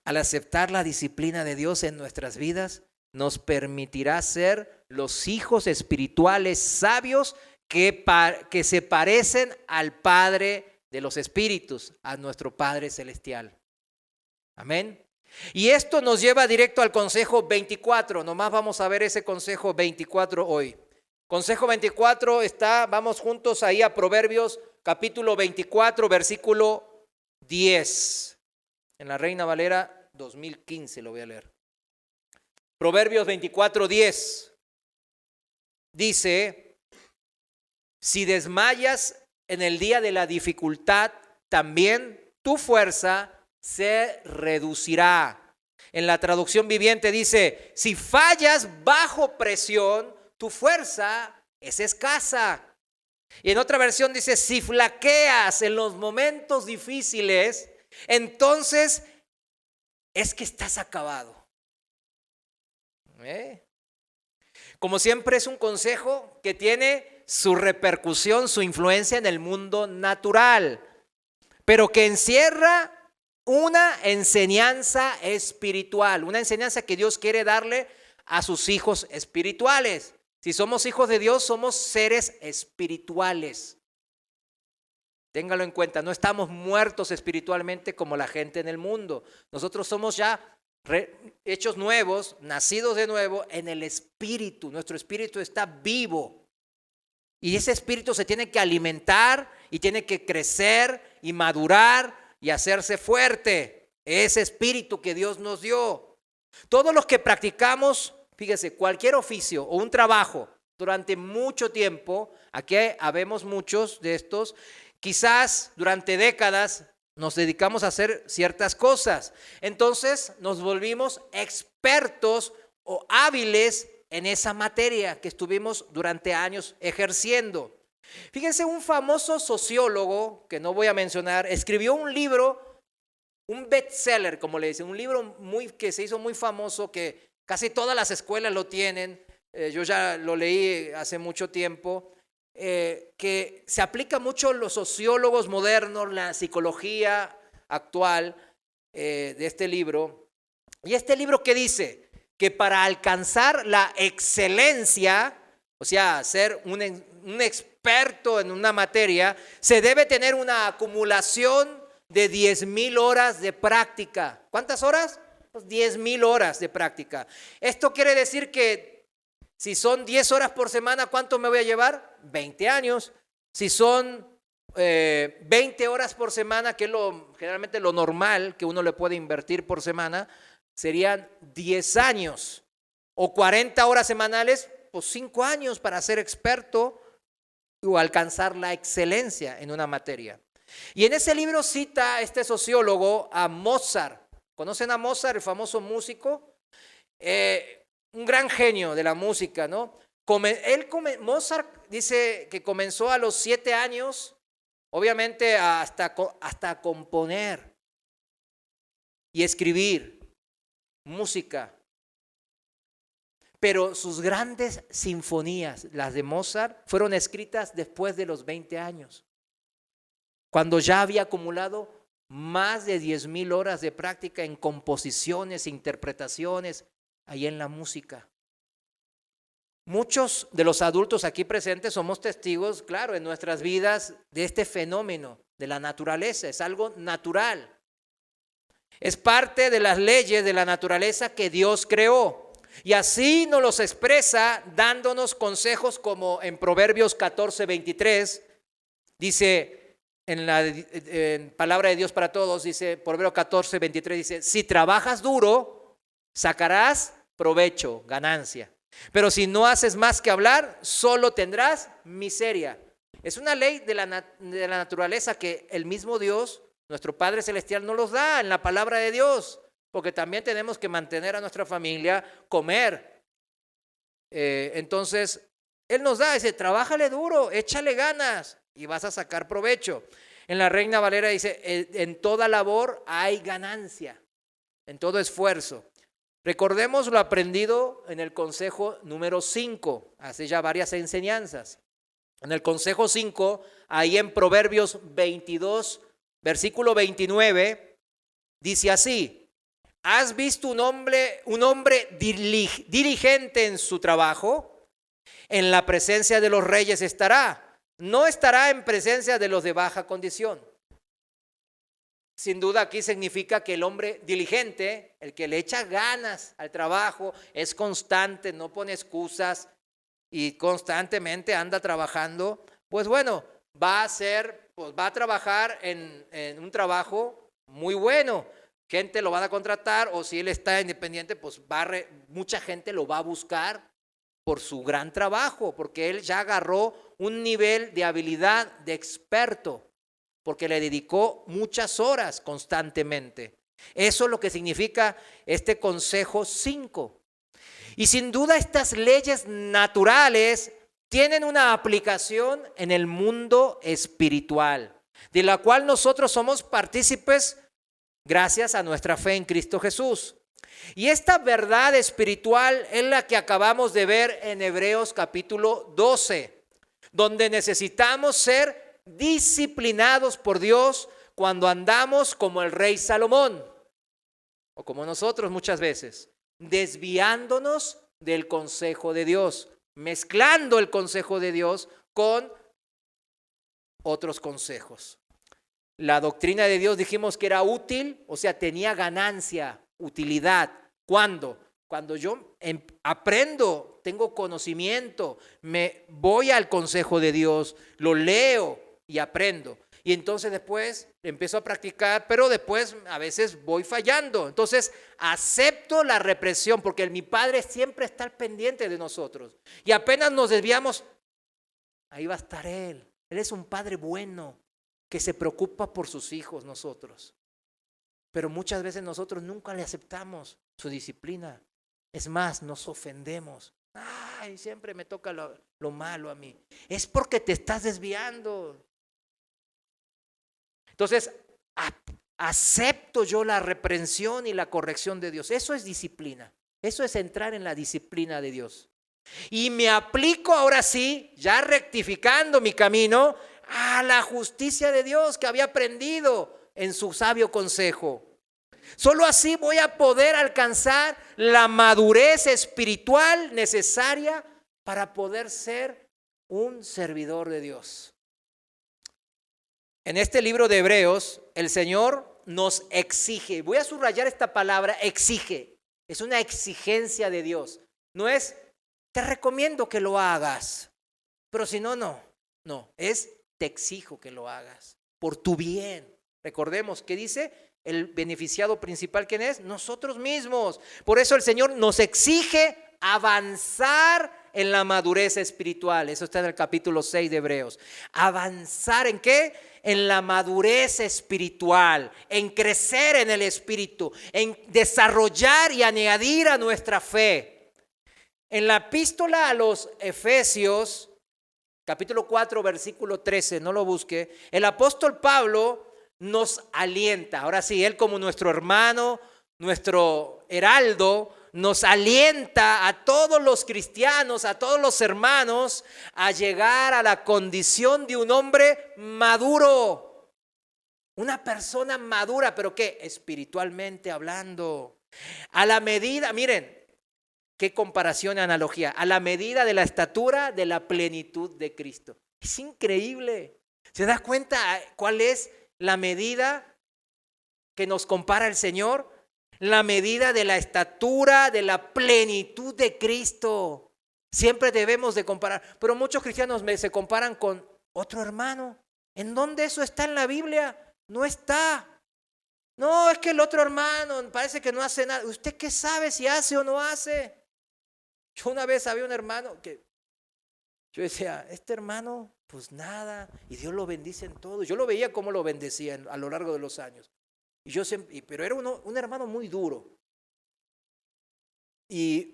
Al aceptar la disciplina de Dios en nuestras vidas, nos permitirá ser los hijos espirituales sabios que se parecen al Padre de los Espíritus, a nuestro Padre Celestial. Amén. Y esto nos lleva directo al consejo 24. Nomás vamos a ver ese consejo 24 hoy. Consejo 24 vamos juntos ahí a Proverbios capítulo 24, versículo 10. En la Reina Valera 2015 lo voy a leer. Proverbios 24, 10. Dice, si desmayas en el día de la dificultad, también tu fuerza se reducirá. En la traducción viviente dice, si fallas bajo presión, tu fuerza es escasa. Y en otra versión dice, si flaqueas en los momentos difíciles, entonces es que estás acabado. Como siempre es un consejo que tiene su repercusión, su influencia en el mundo natural, pero que encierra una enseñanza espiritual, una enseñanza que Dios quiere darle a sus hijos espirituales. Si somos hijos de Dios, somos seres espirituales. Téngalo en cuenta, no estamos muertos espiritualmente como la gente en el mundo. Nosotros somos ya hechos nuevos, nacidos de nuevo en el espíritu. Nuestro espíritu está vivo y ese espíritu se tiene que alimentar y tiene que crecer y madurar y hacerse fuerte. Ese espíritu que Dios nos dio. Todos los que practicamos, fíjese, cualquier oficio o un trabajo durante mucho tiempo, aquí habemos muchos de estos, quizás durante décadas nos dedicamos a hacer ciertas cosas. Entonces nos volvimos expertos o hábiles en esa materia que estuvimos durante años ejerciendo. Fíjense, un famoso sociólogo, que no voy a mencionar, escribió un libro, un bestseller, como le dicen, un libro que se hizo muy famoso, que casi todas las escuelas lo tienen. Yo ya lo leí hace mucho tiempo, que se aplica mucho los sociólogos modernos, la psicología actual de este libro. Y este libro que dice que para alcanzar la excelencia, o sea, ser un experto en una materia, se debe tener una acumulación de 10,000 horas de práctica. ¿Cuántas horas? Pues 10,000 horas de práctica. Esto quiere decir que si son 10 horas por semana, ¿cuánto me voy a llevar? 20 años. Si son 20 horas por semana, que es generalmente lo normal que uno le puede invertir por semana, serían 10 años. O 40 horas semanales, pues 5 años para ser experto o alcanzar la excelencia en una materia. Y en ese libro cita este sociólogo a Mozart. ¿Conocen a Mozart, el famoso músico? Un gran genio de la música, ¿no? Mozart dice que comenzó a los 7 años, obviamente hasta componer y escribir música. Pero sus grandes sinfonías, las de Mozart, fueron escritas después de los 20 años, cuando ya había acumulado más de 10,000 horas de práctica en composiciones, interpretaciones, ahí en la música. Muchos de los adultos aquí presentes somos testigos, claro, en nuestras vidas de este fenómeno de la naturaleza. Es algo natural. Es parte de las leyes de la naturaleza que Dios creó. Y así nos los expresa dándonos consejos como en Proverbios 14:23, dice, en Palabra de Dios para Todos, dice, Proverbios 14:23, dice, si trabajas duro, sacarás provecho, ganancia. Pero si no haces más que hablar, solo tendrás miseria. Es una ley de la naturaleza que el mismo Dios, nuestro Padre Celestial, nos los da en la palabra de Dios, porque también tenemos que mantener a nuestra familia, comer. Entonces, Él nos da, dice, trabájale duro, échale ganas y vas a sacar provecho. En la Reina Valera dice, en toda labor hay ganancia, en todo esfuerzo. Recordemos lo aprendido en el consejo número 5, hace ya varias enseñanzas. En el consejo 5, ahí en Proverbios 22, versículo 29, dice así, ¿has visto un hombre diligente en su trabajo? En la presencia de los reyes estará, no estará en presencia de los de baja condición. Sin duda aquí significa que el hombre diligente, el que le echa ganas al trabajo, es constante, no pone excusas y constantemente anda trabajando, pues bueno, va a trabajar en un trabajo muy bueno. Gente lo va a contratar, o si él está independiente, pues mucha gente lo va a buscar por su gran trabajo, porque él ya agarró un nivel de habilidad de experto, porque le dedicó muchas horas constantemente. Eso es lo que significa este consejo 5. Y sin duda estas leyes naturales tienen una aplicación en el mundo espiritual, de la cual nosotros somos partícipes gracias a nuestra fe en Cristo Jesús. Y esta verdad espiritual es la que acabamos de ver en Hebreos capítulo 12, donde necesitamos ser disciplinados por Dios cuando andamos como el rey Salomón, o como nosotros muchas veces, desviándonos del consejo de Dios, mezclando el consejo de Dios con otros consejos. La doctrina de Dios dijimos que era útil, o sea, tenía ganancia, utilidad. ¿Cuándo? Cuando yo aprendo, tengo conocimiento, me voy al consejo de Dios, lo leo, y aprendo. Y entonces después empiezo a practicar, pero después a veces voy fallando. Entonces acepto la represión porque mi Padre siempre está al pendiente de nosotros. Y apenas nos desviamos, ahí va a estar Él. Él es un Padre bueno que se preocupa por sus hijos, nosotros. Pero muchas veces nosotros nunca le aceptamos su disciplina. Es más, nos ofendemos. Ay, siempre me toca lo malo a mí. Es porque te estás desviando. Entonces, acepto yo la reprensión y la corrección de Dios. Eso es disciplina. Eso es entrar en la disciplina de Dios. Y me aplico ahora sí, ya rectificando mi camino, a la justicia de Dios que había aprendido en su sabio consejo. Solo así voy a poder alcanzar la madurez espiritual necesaria para poder ser un servidor de Dios. En este libro de Hebreos, el Señor nos exige, voy a subrayar esta palabra, exige. Es una exigencia de Dios. No es, te recomiendo que lo hagas, pero si no, no, es te exijo que lo hagas por tu bien. Recordemos que dice el beneficiado principal, ¿quién es? Nosotros mismos. Por eso el Señor nos exige avanzar en la madurez espiritual. Eso está en el capítulo 6 de Hebreos. ¿Avanzar en qué? En la madurez espiritual, en crecer en el espíritu, en desarrollar y añadir a nuestra fe. En la epístola a los Efesios, capítulo 4, versículo 13, no lo busque, el apóstol Pablo nos alienta. Ahora sí, él como nuestro hermano, nuestro heraldo, nos alienta a todos los cristianos, a todos los hermanos, a llegar a la condición de un hombre maduro. Una persona madura, ¿pero qué? Espiritualmente hablando. A la medida, miren, qué comparación y analogía, a la medida de la estatura de la plenitud de Cristo. Es increíble. ¿Se da cuenta cuál es la medida que nos compara el Señor? La medida de la estatura de la plenitud de Cristo. Siempre debemos de comparar, pero muchos cristianos se comparan con otro hermano. ¿En dónde eso está en la Biblia? No está. No, es que el otro hermano parece que no hace nada. ¿Usted qué sabe si hace o no hace? Yo una vez había un hermano que yo decía, este hermano, pues nada, y Dios lo bendice en todo. Yo lo veía como lo bendecía a lo largo de los años. Y yo siempre, pero era un hermano muy duro.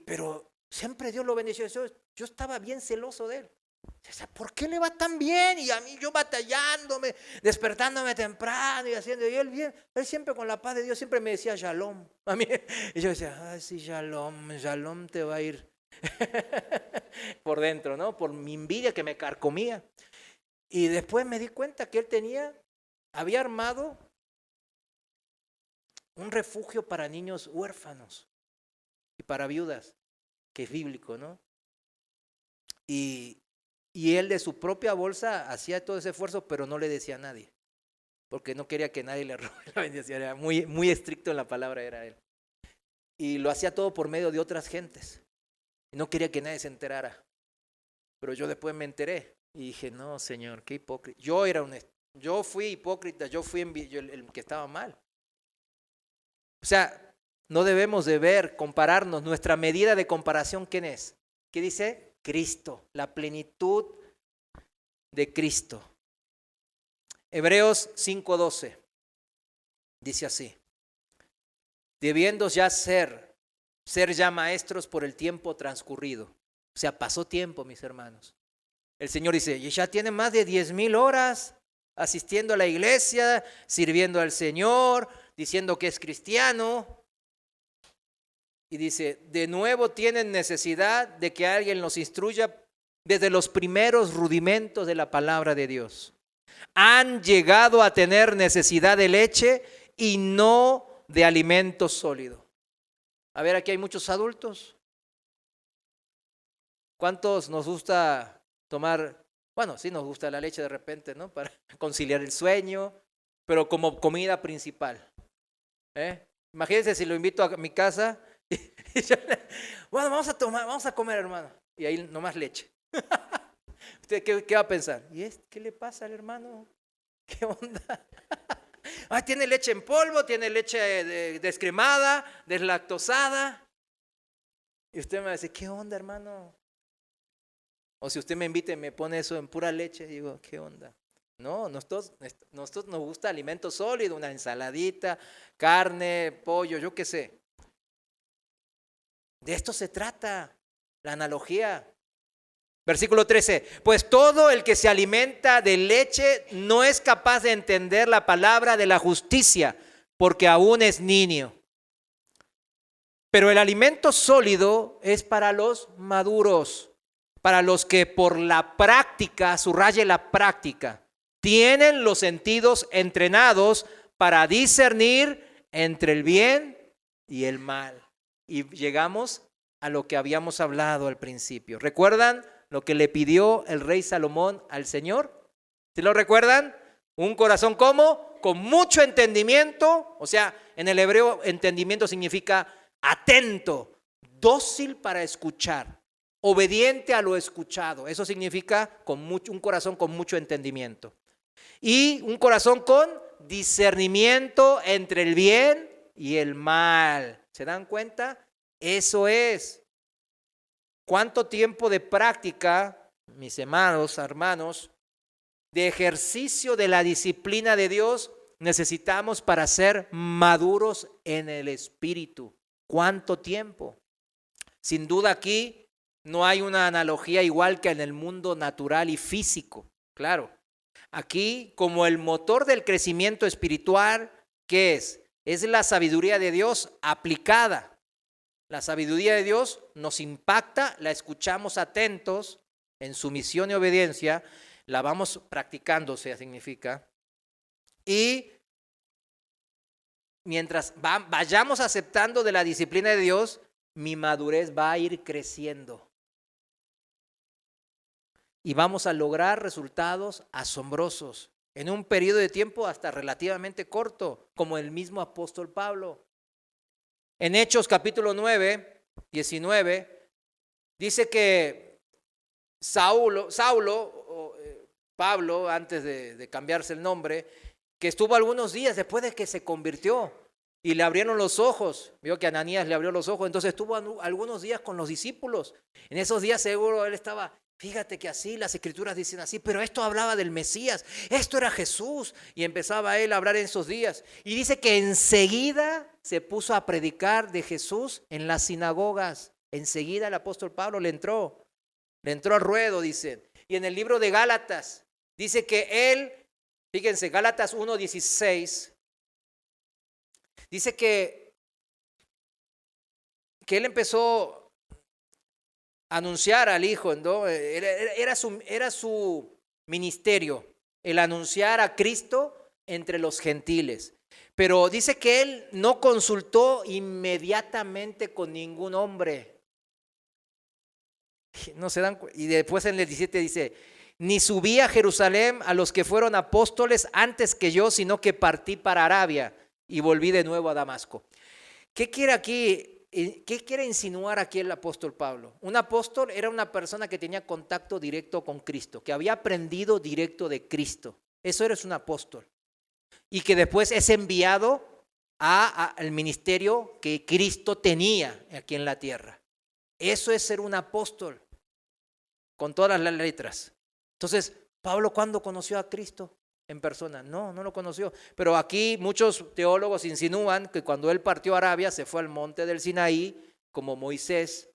Pero siempre Dios lo bendició. Yo estaba bien celoso de él. O sea, ¿por qué le va tan bien? Y a mí yo batallándome, despertándome temprano y haciendo. Y él bien, él siempre con la paz de Dios, siempre me decía shalom. A mí, y yo decía, ay sí, shalom te va a ir por dentro, ¿no? Por mi envidia que me carcomía. Y después me di cuenta que él había armado un refugio para niños huérfanos y para viudas, que es bíblico, ¿no? Y él de su propia bolsa hacía todo ese esfuerzo, pero no le decía a nadie, porque no quería que nadie le robe la bendición. Era muy, muy estricto en la palabra, era él. Y lo hacía todo por medio de otras gentes. Y no quería que nadie se enterara. Pero yo después me enteré y dije, no, Señor, qué hipócrita. Yo fui hipócrita, yo fui el que estaba mal. O sea, no debemos de compararnos. Nuestra medida de comparación, ¿quién es? ¿Qué dice? Cristo, la plenitud de Cristo. Hebreos 5:12 dice así: debiendo ya ser ya maestros por el tiempo transcurrido. O sea, pasó tiempo, mis hermanos. El Señor dice, y ya tiene más de 10,000 horas asistiendo a la iglesia, sirviendo al Señor, diciendo que es cristiano. Y dice, de nuevo tienen necesidad de que alguien los instruya desde los primeros rudimentos de la palabra de Dios. Han llegado a tener necesidad de leche y no de alimento sólido. A ver, aquí hay muchos adultos. ¿Cuántos nos gusta tomar? Bueno, sí nos gusta la leche de repente, ¿no? Para conciliar el sueño, pero como comida principal. Imagínense si lo invito a mi casa. Bueno, vamos a comer, hermano. Y ahí nomás leche. ¿Usted qué va a pensar? ¿Qué le pasa al hermano? ¿Qué onda? Tiene leche en polvo, tiene leche descremada, deslactosada. Y usted me va a decir, ¿qué onda, hermano? O si usted me invita y me pone eso en pura leche, digo, ¿qué onda? No, nosotros nos gusta alimento sólido, una ensaladita, carne, pollo, yo qué sé. De esto se trata la analogía. Versículo 13, pues todo el que se alimenta de leche no es capaz de entender la palabra de la justicia, porque aún es niño. Pero el alimento sólido es para los maduros, para los que por la práctica, subraye la práctica, tienen los sentidos entrenados para discernir entre el bien y el mal. Y llegamos a lo que habíamos hablado al principio. ¿Recuerdan lo que le pidió el rey Salomón al Señor? ¿Sí lo recuerdan? Un corazón ¿cómo? Con mucho entendimiento. O sea, en el hebreo entendimiento significa atento, dócil para escuchar, obediente a lo escuchado. Eso significa un corazón con mucho entendimiento. Y un corazón con discernimiento entre el bien y el mal. ¿Se dan cuenta? Eso es. ¿Cuánto tiempo de práctica, mis hermanos, de ejercicio de la disciplina de Dios necesitamos para ser maduros en el espíritu? ¿Cuánto tiempo? Sin duda aquí no hay una analogía igual que en el mundo natural y físico. Claro, aquí como el motor del crecimiento espiritual, ¿qué es? Es la sabiduría de Dios aplicada. La sabiduría de Dios nos impacta, la escuchamos atentos en sumisión y obediencia, la vamos practicando, significa. Y mientras vayamos aceptando de la disciplina de Dios, mi madurez va a ir creciendo. Y vamos a lograr resultados asombrosos en un periodo de tiempo hasta relativamente corto, como el mismo apóstol Pablo. En Hechos capítulo 9, 19, dice que Pablo, antes de cambiarse el nombre, que estuvo algunos días después de que se convirtió y le abrieron los ojos, vio que Ananías le abrió los ojos, entonces estuvo algunos días con los discípulos. En esos días seguro él estaba, fíjate que así, las escrituras dicen así, pero esto hablaba del Mesías, esto era Jesús, y empezaba él a hablar en esos días. Y dice que enseguida se puso a predicar de Jesús en las sinagogas. Enseguida el apóstol Pablo le entró al ruedo, dice. Y en el libro de Gálatas, dice que él, fíjense, Gálatas 1:16, dice que él empezó a anunciar al Hijo, ¿no? Era su ministerio, el anunciar a Cristo entre los gentiles. Pero dice que él no consultó inmediatamente con ningún hombre. No se dan, y después en el 17 dice, ni subí a Jerusalén a los que fueron apóstoles antes que yo, sino que partí para Arabia y volví de nuevo a Damasco. ¿Qué quiere aquí? ¿Qué quiere insinuar aquí el apóstol Pablo? Un apóstol era una persona que tenía contacto directo con Cristo, que había aprendido directo de Cristo. Eso eres un apóstol. Y que después es enviado al ministerio que Cristo tenía aquí en la tierra. Eso es ser un apóstol, con todas las letras. Entonces, Pablo, ¿cuándo conoció a Cristo en persona? No lo conoció. Pero aquí muchos teólogos insinúan que cuando él partió a Arabia se fue al monte del Sinaí, como Moisés,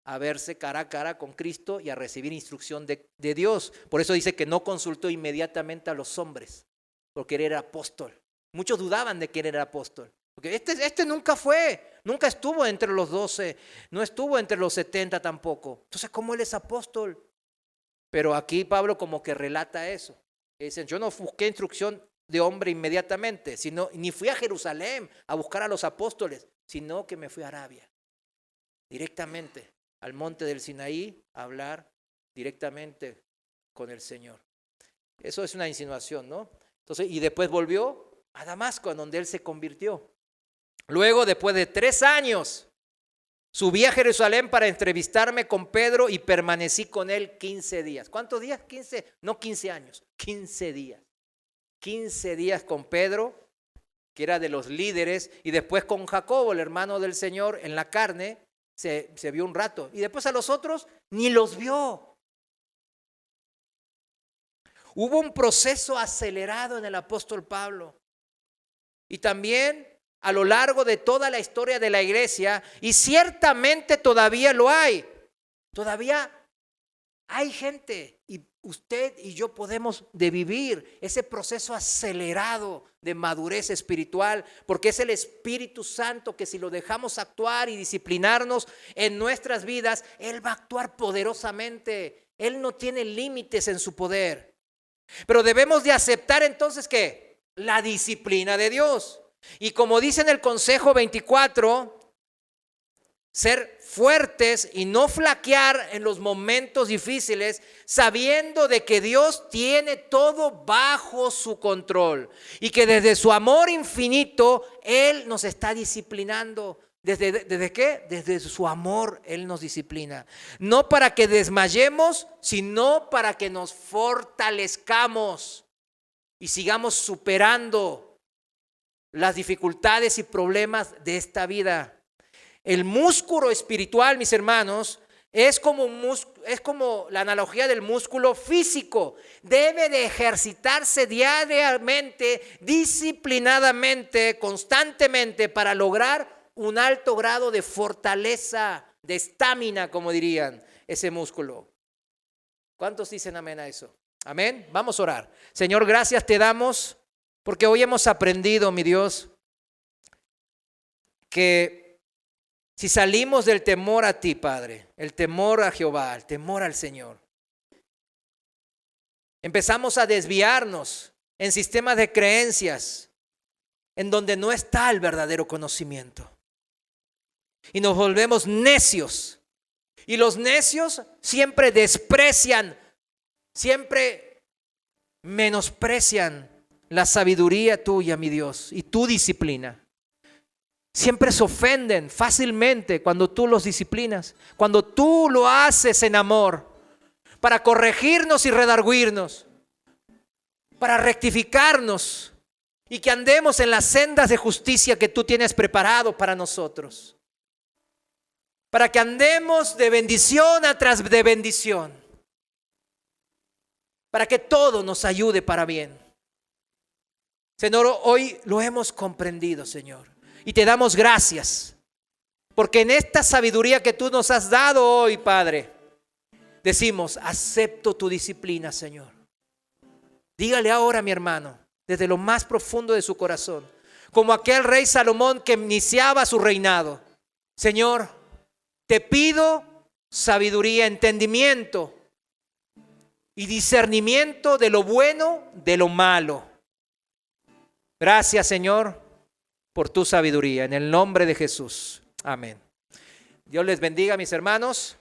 a verse cara a cara con Cristo y a recibir instrucción de Dios. Por eso dice que no consultó inmediatamente a los hombres, porque él era apóstol. Muchos dudaban de que él era apóstol. Porque este nunca estuvo entre los 12, no estuvo entre los 70 tampoco. Entonces, ¿cómo él es apóstol? Pero aquí Pablo como que relata eso. Dicen, yo no busqué instrucción de hombre inmediatamente, ni fui a Jerusalén a buscar a los apóstoles, sino que me fui a Arabia, directamente al monte del Sinaí, a hablar directamente con el Señor. Eso es una insinuación, ¿no? Entonces, y después volvió a Damasco, en donde él se convirtió. Luego, después de 3 años Subí a Jerusalén para entrevistarme con Pedro y permanecí con él 15 días. ¿Cuántos días? 15, no 15 años, 15 días. 15 días con Pedro, que era de los líderes, y después con Jacobo, el hermano del Señor, en la carne, se vio un rato. Y después a los otros ni los vio. Hubo un proceso acelerado en el apóstol Pablo. Y también a lo largo de toda la historia de la iglesia, y ciertamente todavía lo hay. Todavía hay gente, y usted y yo podemos de vivir ese proceso acelerado de madurez espiritual, porque es el Espíritu Santo que si lo dejamos actuar y disciplinarnos en nuestras vidas, Él va a actuar poderosamente. Él no tiene límites en su poder. Pero debemos de aceptar entonces ¿qué? La disciplina de Dios. Y como dice en el Consejo 24, ser fuertes y no flaquear en los momentos difíciles, sabiendo de que Dios tiene todo bajo su control y que desde su amor infinito Él nos está disciplinando. ¿Desde qué? Desde su amor Él nos disciplina. No para que desmayemos, sino para que nos fortalezcamos y sigamos superando las dificultades y problemas de esta vida. El músculo espiritual, mis hermanos, es como la analogía del músculo físico. Debe de ejercitarse diariamente, disciplinadamente, constantemente para lograr un alto grado de fortaleza, de estamina, como dirían, ese músculo. ¿Cuántos dicen amén a eso? Amén. Vamos a orar. Señor, gracias te damos porque hoy hemos aprendido, mi Dios, que si salimos del temor a ti, Padre, el temor a Jehová, el temor al Señor, empezamos a desviarnos en sistemas de creencias en donde no está el verdadero conocimiento. Y nos volvemos necios. Y los necios siempre desprecian, siempre menosprecian la sabiduría tuya, mi Dios, y tu disciplina. Siempre se ofenden fácilmente cuando tú los disciplinas, cuando tú lo haces en amor, para corregirnos y redarguirnos, para rectificarnos y que andemos en las sendas de justicia que tú tienes preparado para nosotros. Para que andemos de bendición a tras de bendición. Para que todo nos ayude para bien. Señor, hoy lo hemos comprendido, Señor. Y te damos gracias. Porque en esta sabiduría que tú nos has dado hoy, Padre, decimos, acepto tu disciplina, Señor. Dígale ahora, mi hermano, desde lo más profundo de su corazón, como aquel rey Salomón que iniciaba su reinado. Señor, te pido sabiduría, entendimiento y discernimiento de lo bueno, de lo malo. Gracias, Señor, por tu sabiduría. En el nombre de Jesús. Amén. Dios les bendiga, mis hermanos.